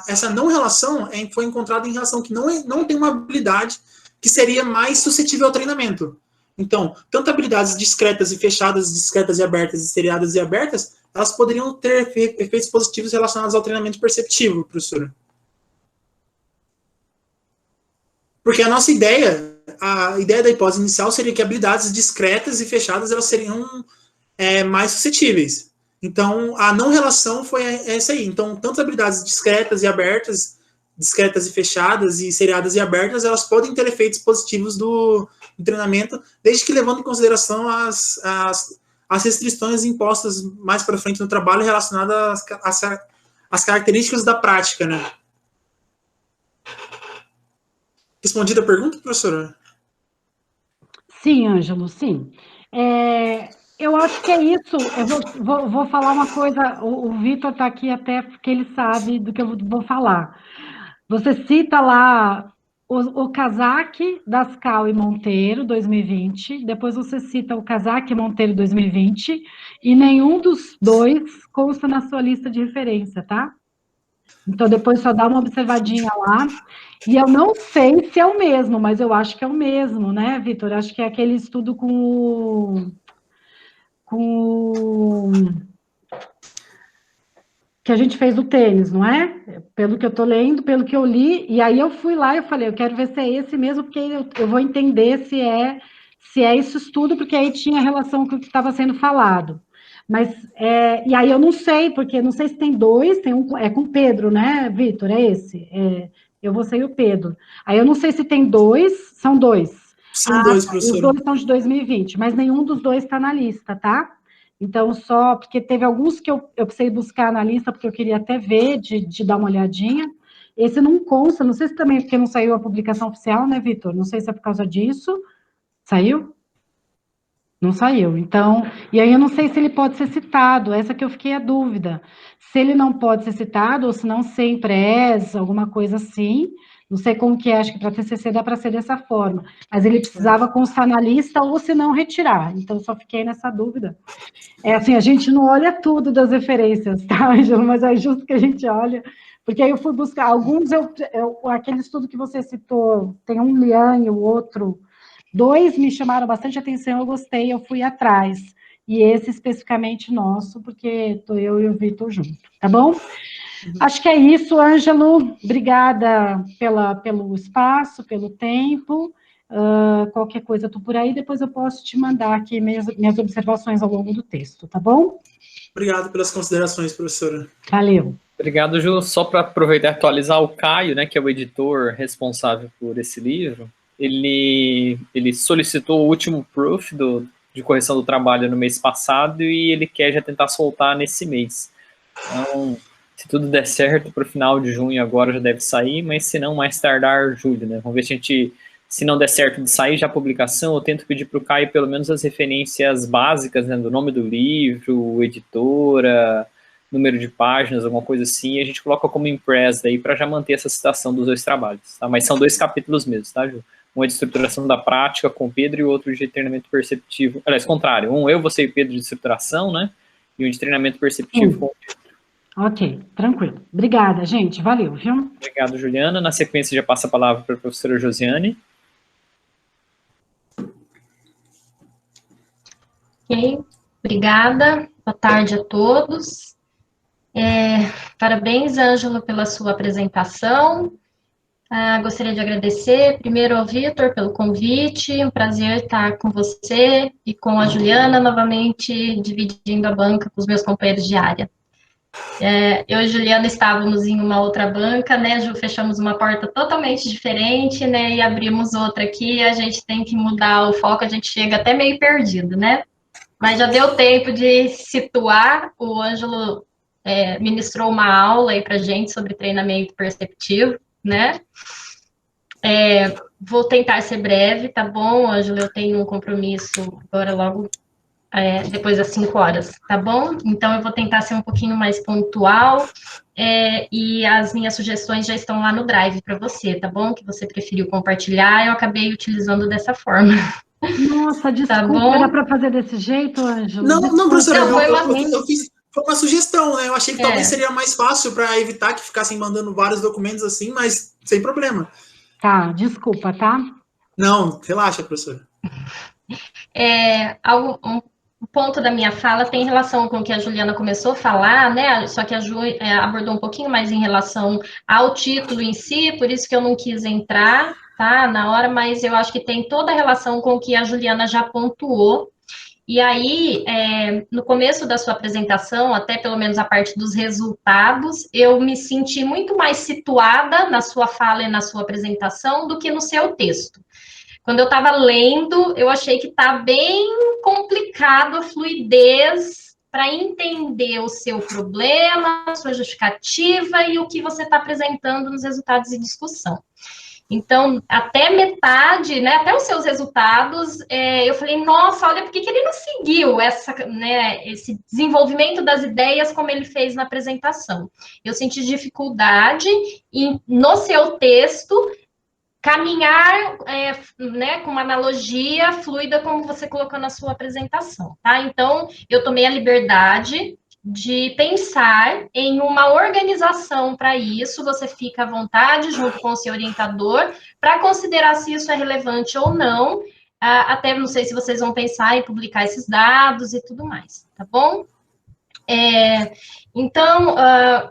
essa não relação foi encontrada em relação que não tem uma habilidade que seria mais suscetível ao treinamento. Então, tanto habilidades discretas e fechadas, discretas e abertas, e seriadas e abertas, elas poderiam ter efeitos positivos relacionados ao treinamento perceptivo, professora. Porque a nossa ideia, a ideia da hipótese inicial seria que habilidades discretas e fechadas elas seriam mais suscetíveis. Então, a não relação foi essa aí. Então, tanto habilidades discretas e abertas, discretas e fechadas, e seriadas e abertas, elas podem ter efeitos positivos do treinamento, desde que levando em consideração as restrições impostas mais para frente no trabalho relacionadas às características da prática, né? Respondida a pergunta, professora? Sim, Ângelo, sim. Eu acho que é isso. Eu vou falar uma coisa, o Vitor está aqui até porque ele sabe do que eu vou falar. Você cita lá o Kazak, Dascal e Monteiro, 2020, depois você cita o Kazak e Monteiro, 2020, e nenhum dos dois consta na sua lista de referência, tá? Então, depois só dá uma observadinha lá. E eu não sei se é o mesmo, mas eu acho que é o mesmo, né, Vitor? Acho que é aquele estudo com que a gente fez do tênis, não é? Pelo que eu estou lendo, pelo que eu li, e aí eu fui lá e eu falei, eu quero ver se é esse mesmo, porque eu vou entender se é esse estudo, porque aí tinha relação com o que estava sendo falado. Mas, e aí eu não sei, porque não sei se tem dois, tem um, é com o Pedro, né, Vitor? É esse? Eu vou ser o Pedro. Aí eu não sei se tem dois, são dois. São dois, E os professora. dois são de 2020, mas nenhum dos dois está na lista, tá? Então, só porque teve alguns que eu precisei buscar na lista, porque eu queria até ver, de dar uma olhadinha. Esse não consta, não sei se também porque não saiu a publicação oficial, né, Vitor? Não sei se é por causa disso. Saiu? Não saiu. Então, e aí eu não sei se ele pode ser citado, essa que eu fiquei a dúvida. Se ele não pode ser citado, ou se não ser impresso, alguma coisa assim, não sei como que é, acho que para TCC dá para ser dessa forma, mas ele precisava constar na lista ou se não retirar, então só fiquei nessa dúvida. É assim, a gente não olha tudo das referências, tá, Ângelo? Mas é justo que a gente olha, porque aí eu fui buscar, alguns, aquele estudo que você citou, tem um Lian e o outro, dois me chamaram bastante atenção, eu gostei, eu fui atrás. E esse especificamente nosso, porque estou eu e o Vitor junto, tá bom? Acho que é isso, Ângelo. Obrigada pelo espaço, pelo tempo. Qualquer coisa, eu estou por aí, depois eu posso te mandar aqui minhas observações ao longo do texto, tá bom? Obrigado pelas considerações, professora. Valeu. Obrigado, Ju. Só para aproveitar e atualizar, o Caio, né, que é o editor responsável por esse livro, ele solicitou o último proof de correção do trabalho no mês passado e ele quer já tentar soltar nesse mês. Então, se tudo der certo, para o final de junho agora já deve sair, mas se não, mais tardar julho, né? Vamos ver se não der certo de sair já a publicação, eu tento pedir para o Caio pelo menos as referências básicas, né, do nome do livro, editora, número de páginas, alguma coisa assim, e a gente coloca como impress daí para já manter essa citação dos dois trabalhos, tá? Mas são 2 capítulos mesmo, tá, Ju? Um é de estruturação da prática com o Pedro e o outro de treinamento perceptivo. Aliás, contrário, um eu, você e o Pedro de estruturação, né? E um de treinamento perceptivo com o Pedro. Ok, tranquilo. Obrigada, gente. Valeu, viu? Obrigado, Juliana. Na sequência, já passa a palavra para a professora Josiane. Ok, obrigada. Boa tarde a todos. Parabéns, Ângelo, pela sua apresentação. Gostaria de agradecer primeiro ao Vitor pelo convite, um prazer estar com você e com a Juliana novamente dividindo a banca com os meus companheiros de área. Eu e a Juliana estávamos em uma outra banca, né, Ju, fechamos uma porta totalmente diferente, né, e abrimos outra aqui, a gente tem que mudar o foco, a gente chega até meio perdido, né, mas já deu tempo de situar, o Ângelo ministrou uma aula aí pra gente sobre treinamento perceptivo, né, vou tentar ser breve, tá bom, Ângelo? Eu tenho um compromisso agora logo depois das 5 horas, tá bom? Então, eu vou tentar ser um pouquinho mais pontual e as minhas sugestões já estão lá no Drive para você, tá bom? Que você preferiu compartilhar, eu acabei utilizando dessa forma. Nossa, desculpa, tá bom? Era para fazer desse jeito, Ângelo? Não, professora, Não, foi uma sugestão, né? Eu achei que talvez seria mais fácil para evitar que ficassem mandando vários documentos assim, mas sem problema. Tá, desculpa, tá? Não, relaxa, professora. Um ponto da minha fala tem relação com o que a Juliana começou a falar, né? Só que a Ju abordou um pouquinho mais em relação ao título em si, por isso que eu não quis entrar, tá? Na hora, mas eu acho que tem toda a relação com o que a Juliana já pontuou. E aí, no começo da sua apresentação, até pelo menos a parte dos resultados, eu me senti muito mais situada na sua fala e na sua apresentação do que no seu texto. Quando eu estava lendo, eu achei que está bem complicado a fluidez para entender o seu problema, a sua justificativa e o que você está apresentando nos resultados de discussão. Então, até metade, né, até os seus resultados, eu falei, nossa, olha, por que ele não seguiu esse desenvolvimento das ideias como ele fez na apresentação? Eu senti dificuldade no seu texto caminhar com uma analogia fluida como você colocou na sua apresentação, tá? Então, eu tomei a liberdade de pensar em uma organização para isso, você fica à vontade, junto com o seu orientador, para considerar se isso é relevante ou não, até não sei se vocês vão pensar em publicar esses dados e tudo mais, tá bom? Então,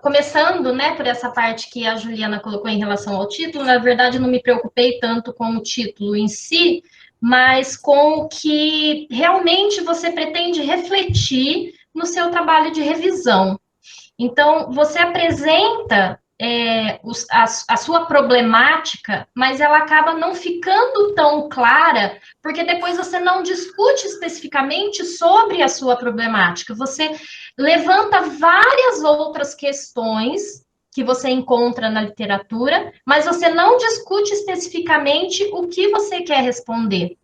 começando, né, por essa parte que a Juliana colocou em relação ao título, na verdade, não me preocupei tanto com o título em si, mas com o que realmente você pretende refletir no seu trabalho de revisão. Então, você apresenta a sua problemática, mas ela acaba não ficando tão clara, porque depois você não discute especificamente sobre a sua problemática. Você levanta várias outras questões que você encontra na literatura, mas você não discute especificamente o que você quer responder.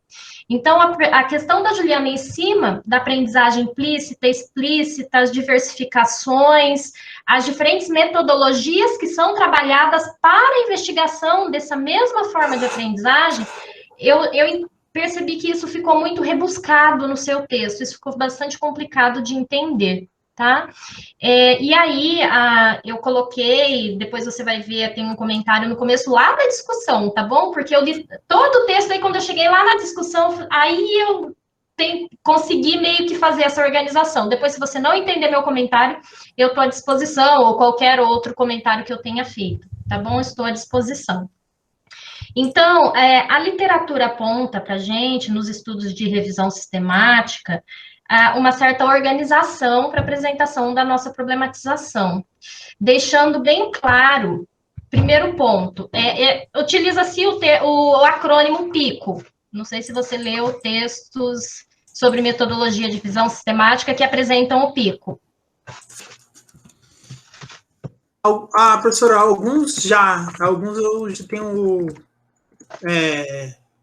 Então, a questão da Juliana em cima, da aprendizagem implícita, explícita, as diversificações, as diferentes metodologias que são trabalhadas para a investigação dessa mesma forma de aprendizagem, eu percebi que isso ficou muito rebuscado no seu texto, isso ficou bastante complicado de entender. Tá? E aí, eu coloquei, depois você vai ver, tem um comentário no começo lá da discussão, tá bom? Porque eu li todo o texto, aí quando eu cheguei lá na discussão, aí eu consegui meio que fazer essa organização. Depois, se você não entender meu comentário, eu estou à disposição, ou qualquer outro comentário que eu tenha feito, tá bom? Estou à disposição. Então, a literatura aponta para a gente, nos estudos de revisão sistemática, uma certa organização para apresentação da nossa problematização, deixando bem claro, primeiro ponto, utiliza-se o acrônimo PICO, não sei se você leu textos sobre metodologia de revisão sistemática que apresentam o PICO. Professora, alguns eu já tenho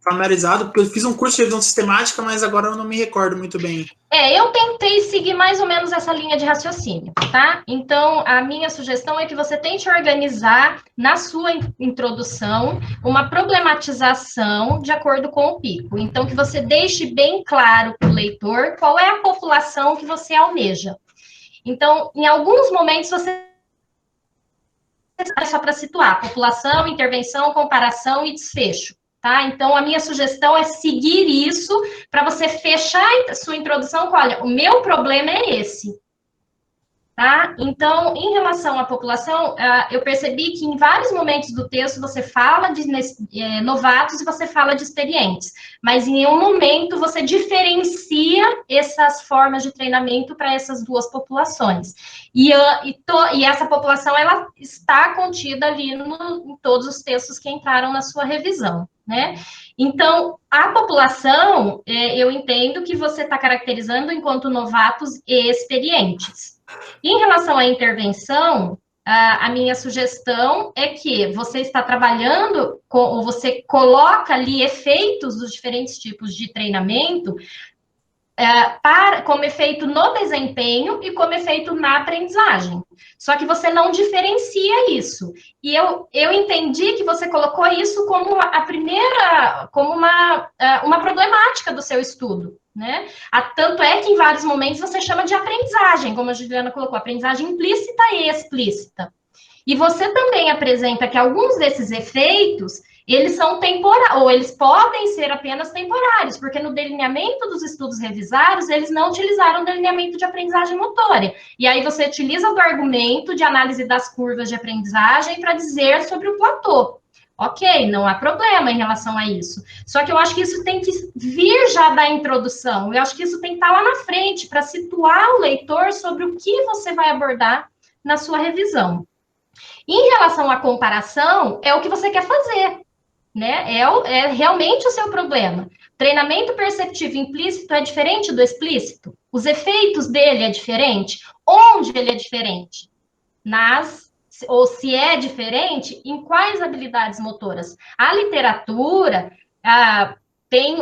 familiarizado, porque eu fiz um curso de revisão sistemática, mas agora eu não me recordo muito bem. Eu tentei seguir mais ou menos essa linha de raciocínio, tá? Então, a minha sugestão é que você tente organizar na sua introdução uma problematização de acordo com o PICO. Então, que você deixe bem claro para o leitor qual é a população que você almeja. Então, em alguns momentos, você só para situar, população, intervenção, comparação e desfecho. Tá? Então, a minha sugestão é seguir isso para você fechar a sua introdução com, olha, o meu problema é esse. Tá? Então, em relação à população, eu percebi que em vários momentos do texto você fala de novatos e você fala de experientes, mas em nenhum momento você diferencia essas formas de treinamento para essas duas populações. E essa população, ela está contida ali em todos os textos que entraram na sua revisão. Né? Então, a população, eu entendo que você está caracterizando enquanto novatos e experientes. Em relação à intervenção, a minha sugestão é que você está trabalhando, ou você coloca ali efeitos dos diferentes tipos de treinamento, como efeito no desempenho e como efeito na aprendizagem. Só que você não diferencia isso. E eu entendi que você colocou isso como como uma problemática do seu estudo, né? Tanto é que em vários momentos você chama de aprendizagem, como a Juliana colocou, aprendizagem implícita e explícita. E você também apresenta que alguns desses efeitos, eles são temporários, ou eles podem ser apenas temporários, porque no delineamento dos estudos revisados, eles não utilizaram delineamento de aprendizagem motora. E aí você utiliza o argumento de análise das curvas de aprendizagem para dizer sobre o platô. Ok, não há problema em relação a isso. Só que eu acho que isso tem que vir já da introdução. Eu acho que isso tem que estar lá na frente, para situar o leitor sobre o que você vai abordar na sua revisão. Em relação à comparação, é o que você quer fazer, né? É realmente o seu problema. Treinamento perceptivo implícito é diferente do explícito? Os efeitos dele é diferente? Onde ele é diferente? Ou se é diferente, em quais habilidades motoras? A literatura tem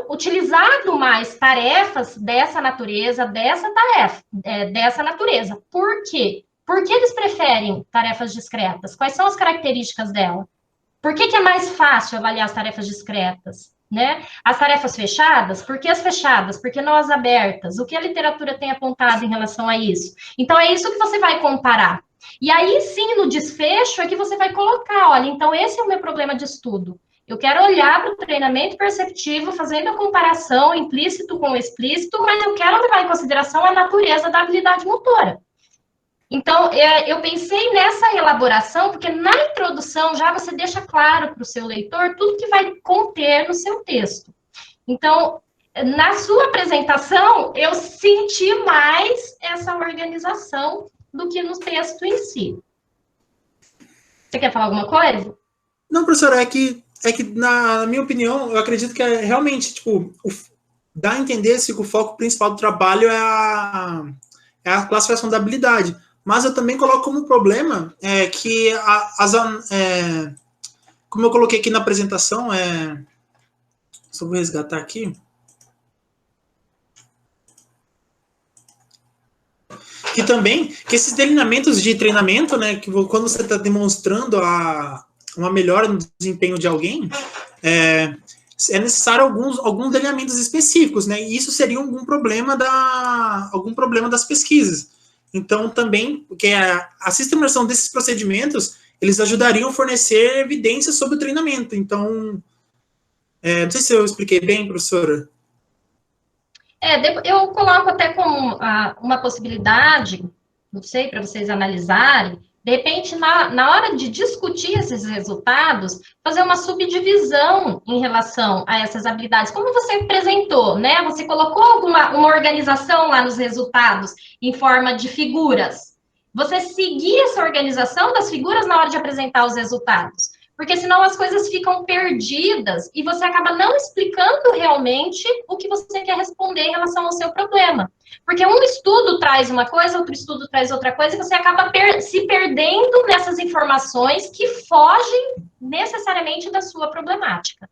utilizado mais tarefas dessa natureza, dessa natureza. Por quê? Por que eles preferem tarefas discretas? Quais são as características dela? Por que é mais fácil avaliar as tarefas discretas? Né? As tarefas fechadas, por que as fechadas? Por que não as abertas? O que a literatura tem apontado em relação a isso? Então, é isso que você vai comparar. E aí, sim, no desfecho, é que você vai colocar, olha, então esse é o meu problema de estudo. Eu quero olhar para o treinamento perceptivo, fazendo a comparação implícito com explícito, mas eu quero levar em consideração a natureza da habilidade motora. Então, eu pensei nessa elaboração, porque na introdução já você deixa claro para o seu leitor tudo que vai conter no seu texto. Então, na sua apresentação, eu senti mais essa organização do que no texto em si. Você quer falar alguma coisa? Não, professora, é que na minha opinião, eu acredito que é realmente, tipo, dá a entender que o foco principal do trabalho é a classificação da habilidade. Mas eu também coloco como problema que como eu coloquei aqui na apresentação, só vou resgatar aqui. E também que esses delineamentos de treinamento, né, que quando você está demonstrando uma melhora no desempenho de alguém, é necessário alguns delineamentos específicos, né? E isso seria algum problema das pesquisas. Então, também, porque a sistematização desses procedimentos, eles ajudariam a fornecer evidências sobre o treinamento. Então, não sei se eu expliquei bem, professora. Eu coloco até como uma possibilidade, não sei, para vocês analisarem, de repente, na hora de discutir esses resultados, fazer uma subdivisão em relação a essas habilidades. Como você apresentou, né? Você colocou uma organização lá nos resultados em forma de figuras. Você seguir essa organização das figuras na hora de apresentar os resultados. Porque senão as coisas ficam perdidas e você acaba não explicando realmente o que você quer responder em relação ao seu problema. Porque um estudo traz uma coisa, outro estudo traz outra coisa, e você acaba se perdendo nessas informações que fogem necessariamente da sua problemática.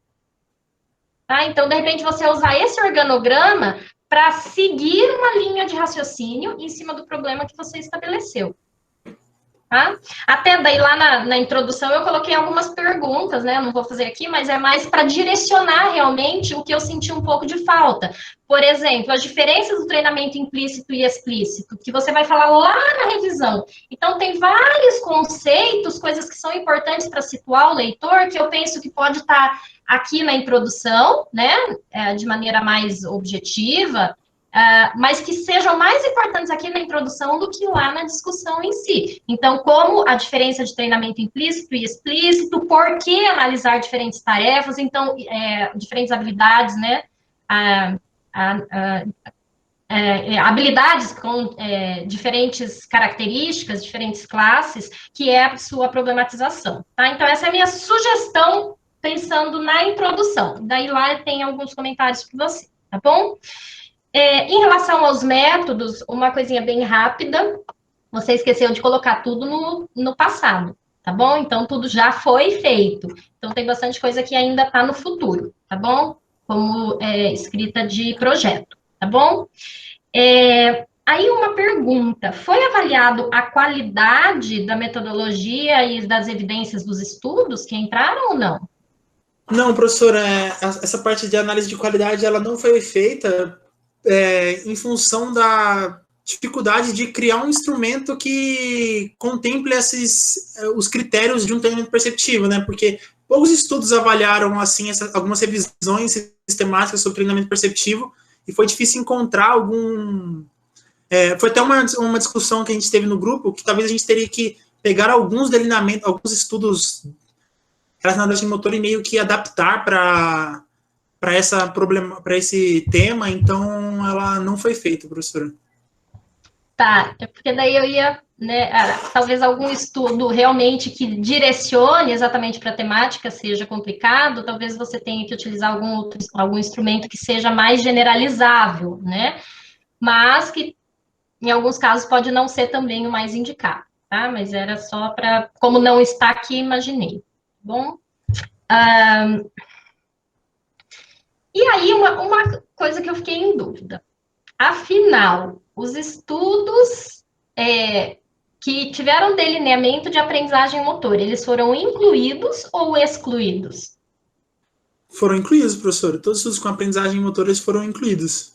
Tá? Então, de repente, você usar esse organograma para seguir uma linha de raciocínio em cima do problema que você estabeleceu. Tá? Até daí lá na introdução eu coloquei algumas perguntas, né? Não vou fazer aqui, mas é mais para direcionar realmente o que eu senti um pouco de falta. Por exemplo, as diferenças do treinamento implícito e explícito, que você vai falar lá na revisão. Então, tem vários conceitos, coisas que são importantes para situar o leitor, que eu penso que pode estar aqui na introdução, né? De maneira mais objetiva, mas que sejam mais importantes aqui na introdução do que lá na discussão em si. Então, como a diferença de treinamento implícito e explícito, por que analisar diferentes tarefas, então, diferentes habilidades, né? Habilidades com diferentes características, diferentes classes, que é a sua problematização. Tá? Então, essa é a minha sugestão, pensando na introdução. Daí lá tem alguns comentários para você, tá bom? Em relação aos métodos, uma coisinha bem rápida, você esqueceu de colocar tudo no passado, tá bom? Então, tudo já foi feito. Então, tem bastante coisa que ainda está no futuro, tá bom? Como escrita de projeto, tá bom? Aí, uma pergunta. Foi avaliado a qualidade da metodologia e das evidências dos estudos que entraram ou não? Não, professora, essa parte de análise de qualidade, ela não foi feita em função da dificuldade de criar um instrumento que contemple os critérios de um treinamento perceptivo, né? Porque poucos estudos avaliaram assim algumas revisões sistemáticas sobre treinamento perceptivo e foi difícil encontrar algum. Foi até uma discussão que a gente teve no grupo que talvez a gente teria que pegar alguns delineamentos, alguns estudos relacionados ao motor e meio que adaptar para esse tema, então ela não foi feita, professora. Tá, porque daí eu ia, né, talvez algum estudo realmente que direcione exatamente para a temática seja complicado, talvez você tenha que utilizar algum instrumento que seja mais generalizável, né, mas que em alguns casos pode não ser também o mais indicado, tá, mas era só para, como não está aqui, imaginei, tá bom? E aí, uma coisa que eu fiquei em dúvida. Afinal, os estudos que tiveram delineamento de aprendizagem motora, eles foram incluídos ou excluídos? Foram incluídos, professora. Todos os estudos com aprendizagem motora foram incluídos.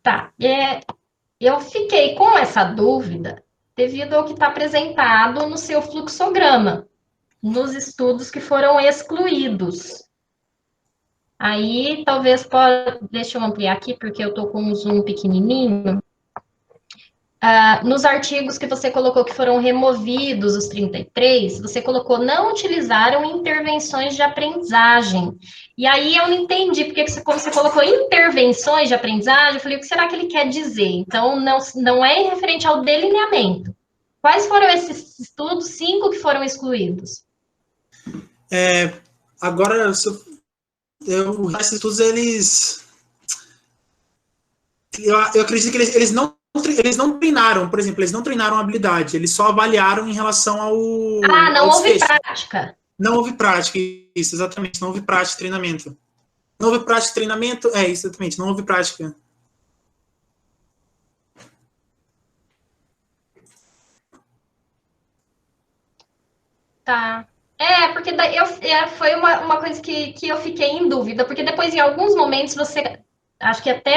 Tá. Eu fiquei com essa dúvida devido ao que está apresentado no seu fluxograma. nos estudos que foram excluídos. Aí, talvez, pode... Deixa eu ampliar aqui, porque eu estou com um zoom pequenininho. Nos artigos que você colocou que foram removidos, os 33, você colocou não utilizaram intervenções de aprendizagem. E aí eu não entendi, porque como você colocou intervenções de aprendizagem, eu falei, o que será que ele quer dizer? Então, não é referente ao delineamento. Quais foram esses estudos? 5 que foram excluídos. Agora, esses estudos, eles... Eu acredito que eles não treinaram, por exemplo, eles não treinaram a habilidade, eles só avaliaram em relação ao... Não houve prática. Não houve prática, isso, exatamente, não houve prática de treinamento. Não houve prática de treinamento, isso, exatamente, não houve prática. Tá. Porque daí foi uma coisa que eu fiquei em dúvida, porque depois, em alguns momentos, você... Acho que até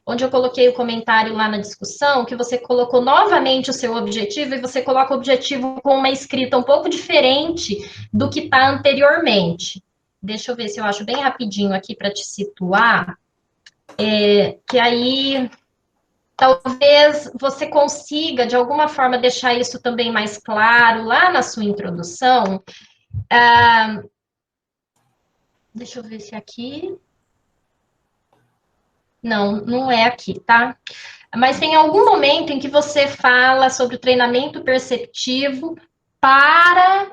onde eu coloquei o comentário lá na discussão, que você colocou novamente o seu objetivo, e você coloca o objetivo com uma escrita um pouco diferente do que está anteriormente. Deixa eu ver se eu acho bem rapidinho aqui para te situar, que aí talvez você consiga, de alguma forma, deixar isso também mais claro lá na sua introdução. Deixa eu ver se aqui... Não é aqui, tá? Mas tem algum momento em que você fala sobre o treinamento perceptivo para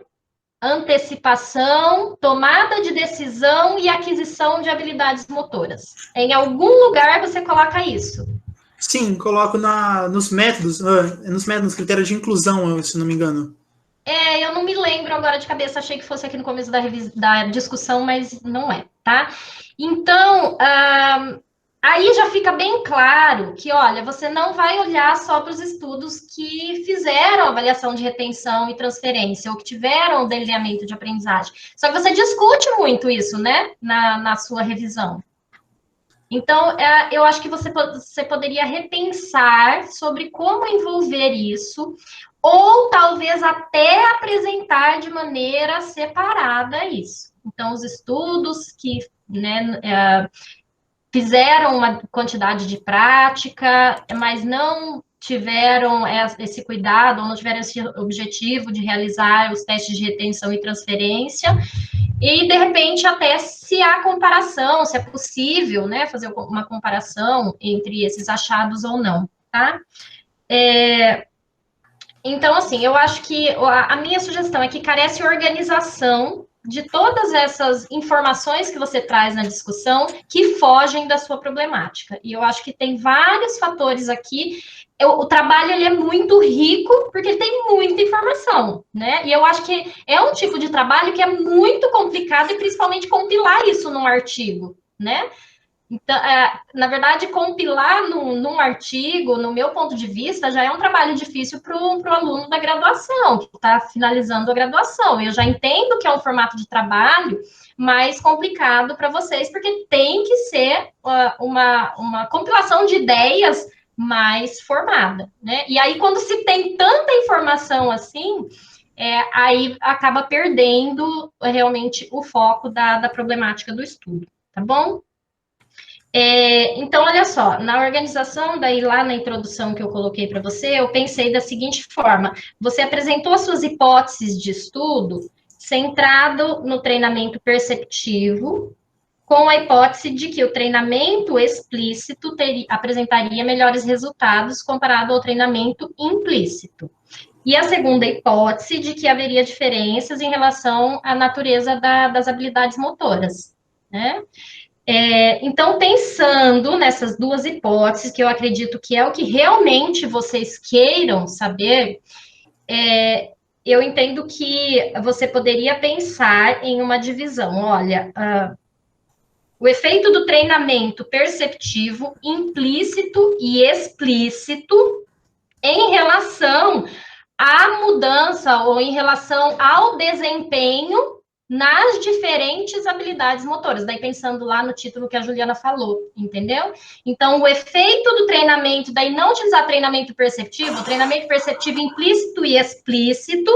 antecipação, tomada de decisão e aquisição de habilidades motoras. Em algum lugar você coloca isso. Sim, coloco nos métodos, nos critérios de inclusão, se não me engano. Eu não me lembro agora de cabeça, achei que fosse aqui no começo da discussão, mas não é, tá? Então, aí já fica bem claro que, olha, você não vai olhar só para os estudos que fizeram avaliação de retenção e transferência, ou que tiveram delineamento de aprendizagem. Só que você discute muito isso, né, na sua revisão. Então, eu acho que você poderia repensar sobre como envolver isso, ou talvez até apresentar de maneira separada isso. Então, os estudos que, né, fizeram uma quantidade de prática, mas não tiveram esse cuidado, ou não tiveram esse objetivo de realizar os testes de retenção e transferência, e, de repente, até se há comparação, se é possível, né, fazer uma comparação entre esses achados ou não, tá? Então, assim, eu acho que a minha sugestão é que carece organização de todas essas informações que você traz na discussão que fogem da sua problemática. E eu acho que tem vários fatores aqui. O trabalho ele é muito rico porque tem muita informação, né? E eu acho que é um tipo de trabalho que é muito complicado e principalmente compilar isso num artigo, né? Então, na verdade, compilar num artigo, no meu ponto de vista, já é um trabalho difícil para o aluno da graduação, que está finalizando a graduação. Eu já entendo que é um formato de trabalho mais complicado para vocês, porque tem que ser uma compilação de ideias mais formada, né? E aí, quando se tem tanta informação assim, aí acaba perdendo realmente o foco da problemática do estudo, tá bom? Então, olha só, na organização, daí lá na introdução que eu coloquei para você, eu pensei da seguinte forma: você apresentou as suas hipóteses de estudo centrado no treinamento perceptivo, com a hipótese de que o treinamento explícito apresentaria melhores resultados comparado ao treinamento implícito. E a segunda hipótese de que haveria diferenças em relação à natureza das habilidades motoras, né? Então, pensando nessas duas hipóteses, que eu acredito que é o que realmente vocês queiram saber, eu entendo que você poderia pensar em uma divisão. Olha, o efeito do treinamento perceptivo, implícito e explícito em relação à mudança ou em relação ao desempenho nas diferentes habilidades motoras, daí pensando lá no título que a Juliana falou, entendeu? Então, o efeito do treinamento, daí não utilizar treinamento perceptivo implícito e explícito,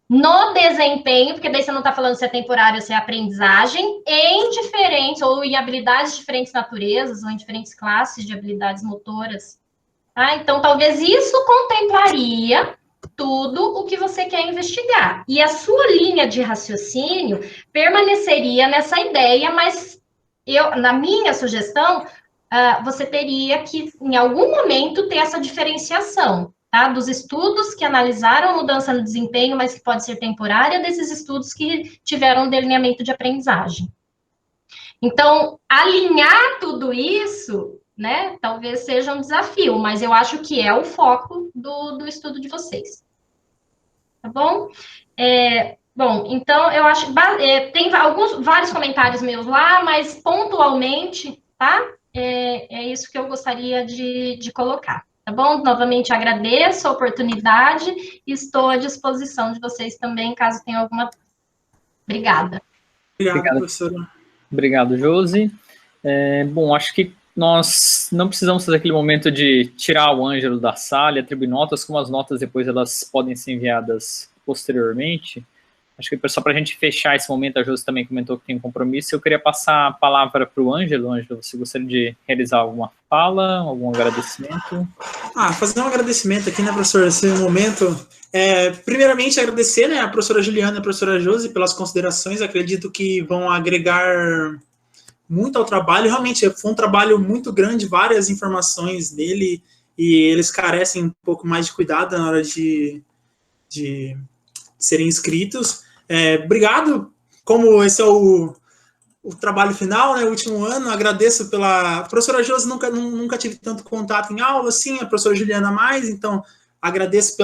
no desempenho, porque daí você não está falando se é temporário ou se é aprendizagem, em diferentes, ou em habilidades de diferentes naturezas, ou em diferentes classes de habilidades motoras. Tá? Então, talvez isso contemplaria tudo o que você quer investigar. E a sua linha de raciocínio permaneceria nessa ideia, mas na minha sugestão, você teria que, em algum momento, ter essa diferenciação. Tá? Dos estudos que analisaram a mudança no desempenho, mas que pode ser temporária, desses estudos que tiveram um delineamento de aprendizagem. Então, alinhar tudo isso, né, talvez seja um desafio, mas eu acho que é o foco do estudo de vocês. Tá bom? Bom, então, eu acho... tem vários comentários meus lá, mas pontualmente, tá? É isso que eu gostaria de colocar. Tá bom? Novamente agradeço a oportunidade e estou à disposição de vocês também, caso tenham alguma... Obrigada. Obrigado, professora. Obrigado, Josi. Bom, acho que nós não precisamos fazer aquele momento de tirar o Ângelo da sala e atribuir notas, como as notas depois elas podem ser enviadas posteriormente. Acho que só para a gente fechar esse momento, a Josi também comentou que tem um compromisso, eu queria passar a palavra para o Ângelo. Ângelo, você gostaria de realizar alguma fala, algum agradecimento? Fazer um agradecimento aqui, né, professor, nesse momento. Primeiramente, agradecer, né, a professora Juliana e a professora Josi pelas considerações, acredito que vão agregar muito ao trabalho. Realmente, foi um trabalho muito grande, várias informações nele, e eles carecem um pouco mais de cuidado na hora de serem inscritos. Obrigado, como esse é o trabalho final, né, o último ano, agradeço pela... A professora Josi nunca tive tanto contato em aula, assim, a professora Juliana mais, então agradeço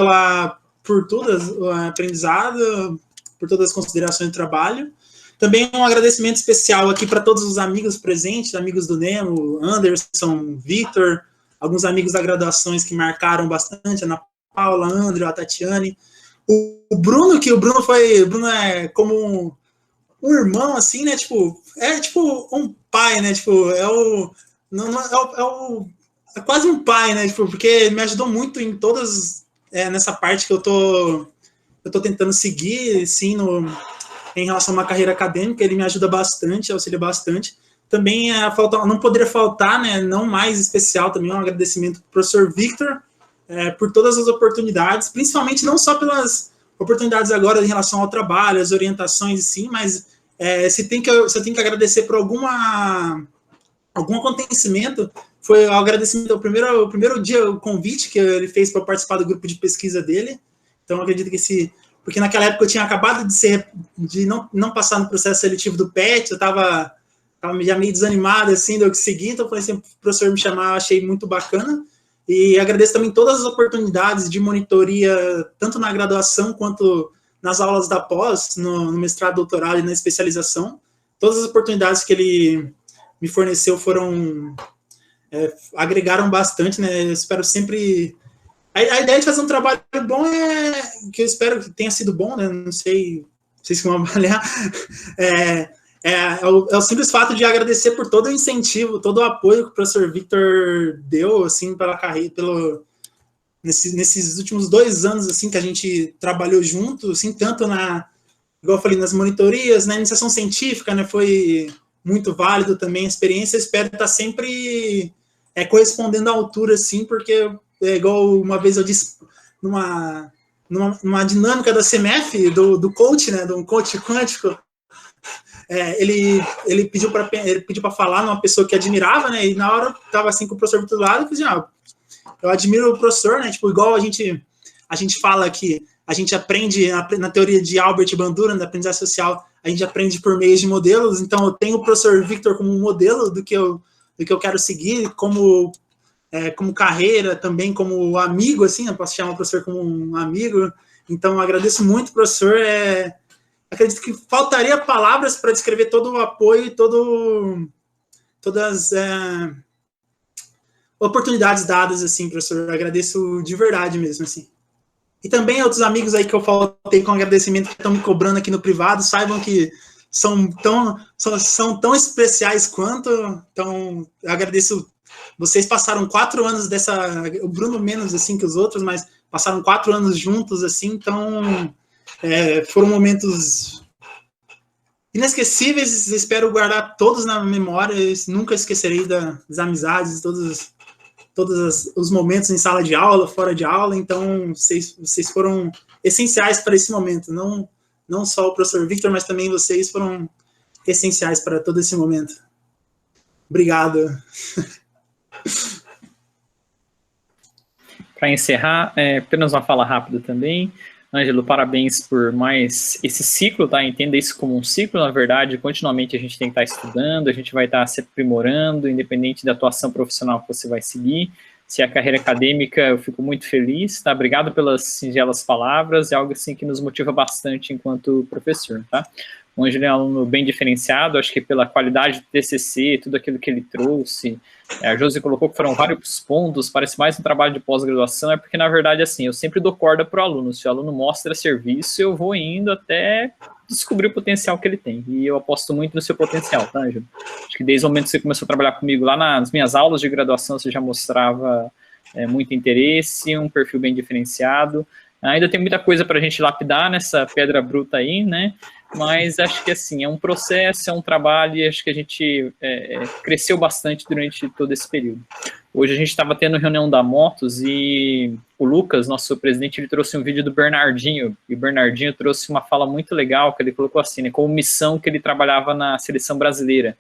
por todas o aprendizado, por todas as considerações do trabalho. Também um agradecimento especial aqui para todos os amigos presentes, amigos do Nemo, Anderson, Victor, alguns amigos da graduações que marcaram bastante, Ana Paula, André, a Tatiane, o Bruno, que o Bruno é como um irmão, assim, né, tipo um pai, né, tipo, é quase um pai, né, tipo, porque me ajudou muito em todas, nessa parte que eu tô tentando seguir, assim, em relação a uma carreira acadêmica, ele me ajuda bastante, auxilia bastante. Também não poderia faltar, né, não mais especial, também um agradecimento para o professor Victor, por todas as oportunidades, principalmente não só pelas oportunidades agora em relação ao trabalho, as orientações, sim, mas você tem que agradecer por algum acontecimento. Foi o agradecimento ao primeiro dia, o convite que ele fez para participar do grupo de pesquisa dele. Então, eu acredito que porque naquela época eu tinha acabado de não passar no processo seletivo do PET, eu estava já meio desanimado, assim, do que seguir, então eu falei assim, o professor me chamar, eu achei muito bacana. E agradeço também todas as oportunidades de monitoria, tanto na graduação quanto nas aulas da pós, no mestrado, doutorado e na especialização. Todas as oportunidades que ele me forneceu agregaram bastante, né? Eu espero sempre... A ideia de fazer um trabalho bom que eu espero que tenha sido bom, né? Não sei se vão avaliar. É o simples fato de agradecer por todo o incentivo, todo o apoio que o professor Victor deu, assim, pela carreira, nesses últimos 2 anos, assim, que a gente trabalhou junto, assim, tanto igual eu falei, nas monitorias, na iniciação científica, né, foi muito válido também a experiência. Eu espero estar sempre correspondendo à altura, assim, porque, igual uma vez eu disse, numa dinâmica da CMF, do coach, né, do coach quântico, ele pediu para falar numa pessoa que admirava, né, e na hora eu estava assim com o professor do lado, eu falei, eu admiro o professor, né, tipo, igual a gente fala que a gente aprende na teoria de Albert Bandura, da aprendizagem social, a gente aprende por meio de modelos, então eu tenho o professor Victor como um modelo do que eu quero seguir, como carreira, também como amigo, assim, eu posso chamar o professor como um amigo, então eu agradeço muito, professor, acredito que faltaria palavras para descrever todo o apoio e todas as oportunidades dadas, assim, professor. Eu agradeço de verdade mesmo, assim. E também outros amigos aí que eu faltei com agradecimento que estão me cobrando aqui no privado, saibam que são tão especiais quanto. Então, eu agradeço. Vocês passaram 4 anos o Bruno menos, assim, que os outros, mas passaram 4 anos juntos, assim, então... Foram momentos inesquecíveis, espero guardar todos na memória, nunca esquecerei das amizades, todos os momentos em sala de aula, fora de aula, então vocês foram essenciais para esse momento, não só o professor Victor, mas também vocês foram essenciais para todo esse momento. Obrigado. Para encerrar, apenas uma fala rápida também. Ângelo, parabéns por mais esse ciclo, tá? Entenda isso como um ciclo, na verdade, continuamente a gente tem que estar estudando, a gente vai estar se aprimorando, independente da atuação profissional que você vai seguir. Se é a carreira acadêmica, eu fico muito feliz, tá? Obrigado pelas singelas palavras, é algo assim que nos motiva bastante enquanto professor, tá? O Ângelo é um aluno bem diferenciado, acho que pela qualidade do TCC, tudo aquilo que ele trouxe, a Josi colocou que foram vários pontos, parece mais um trabalho de pós-graduação, porque, na verdade, assim, eu sempre dou corda para o aluno, se o aluno mostra serviço, eu vou indo até descobrir o potencial que ele tem, e eu aposto muito no seu potencial, tá, Ângelo? Acho que desde o momento que você começou a trabalhar comigo, lá nas minhas aulas de graduação, você já mostrava muito interesse, um perfil bem diferenciado. Ainda tem muita coisa para a gente lapidar nessa pedra bruta aí, né? Mas acho que, assim, é um processo, é um trabalho, e acho que a gente cresceu bastante durante todo esse período. Hoje a gente estava tendo reunião da Motos e o Lucas, nosso presidente, ele trouxe um vídeo do Bernardinho, e o Bernardinho trouxe uma fala muito legal, que ele colocou assim, né, como missão que ele trabalhava na seleção brasileira.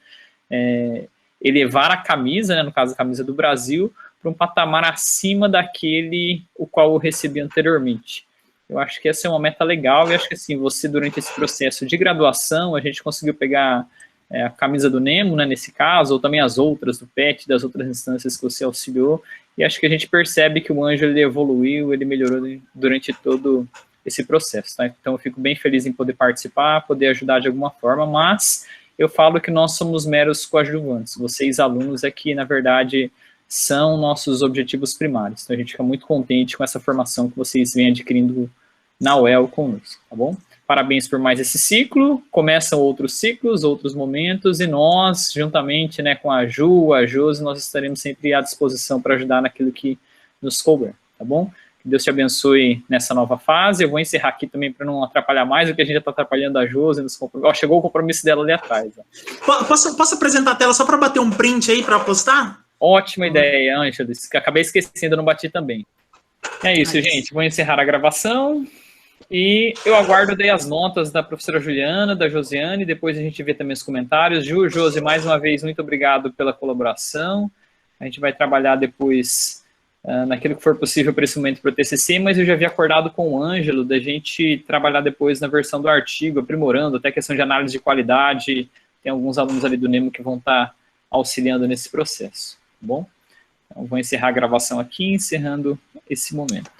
Elevar a camisa, né, no caso a camisa do Brasil, para um patamar acima daquele o qual eu recebi anteriormente. Eu acho que essa é uma meta legal, e acho que, assim, você, durante esse processo de graduação, a gente conseguiu pegar a camisa do Nemo, né, nesse caso, ou também as outras, do PET, das outras instâncias que você auxiliou, e acho que a gente percebe que o Ângelo, ele evoluiu, ele melhorou durante todo esse processo, tá? Então, eu fico bem feliz em poder participar, poder ajudar de alguma forma, mas eu falo que nós somos meros coadjuvantes, vocês, alunos, é que, na verdade, são nossos objetivos primários. Então, a gente fica muito contente com essa formação que vocês vêm adquirindo na UEL conosco, tá bom? Parabéns por mais esse ciclo, começam outros ciclos, outros momentos, e nós, juntamente, né, com a Ju, a Josi, nós estaremos sempre à disposição para ajudar naquilo que nos couber, tá bom? Que Deus te abençoe nessa nova fase. Eu vou encerrar aqui também para não atrapalhar mais, o que a gente já está atrapalhando a Josi nos compromissos. Chegou o compromisso dela ali atrás. Ó. Posso apresentar a tela só para bater um print aí para postar? Ótima ideia, Ângelo. Acabei esquecendo, eu não bati também. É isso, gente. Vou encerrar a gravação. E eu aguardo daí as notas da professora Juliana, da Josiane, depois a gente vê também os comentários. Ju, Josi, mais uma vez, muito obrigado pela colaboração. A gente vai trabalhar depois naquilo que for possível para esse momento para o TCC, mas eu já havia acordado com o Ângelo da gente trabalhar depois na versão do artigo, aprimorando até a questão de análise de qualidade. Tem alguns alunos ali do Nemo que vão estar auxiliando nesse processo, tá bom? Então, vou encerrar a gravação aqui, encerrando esse momento.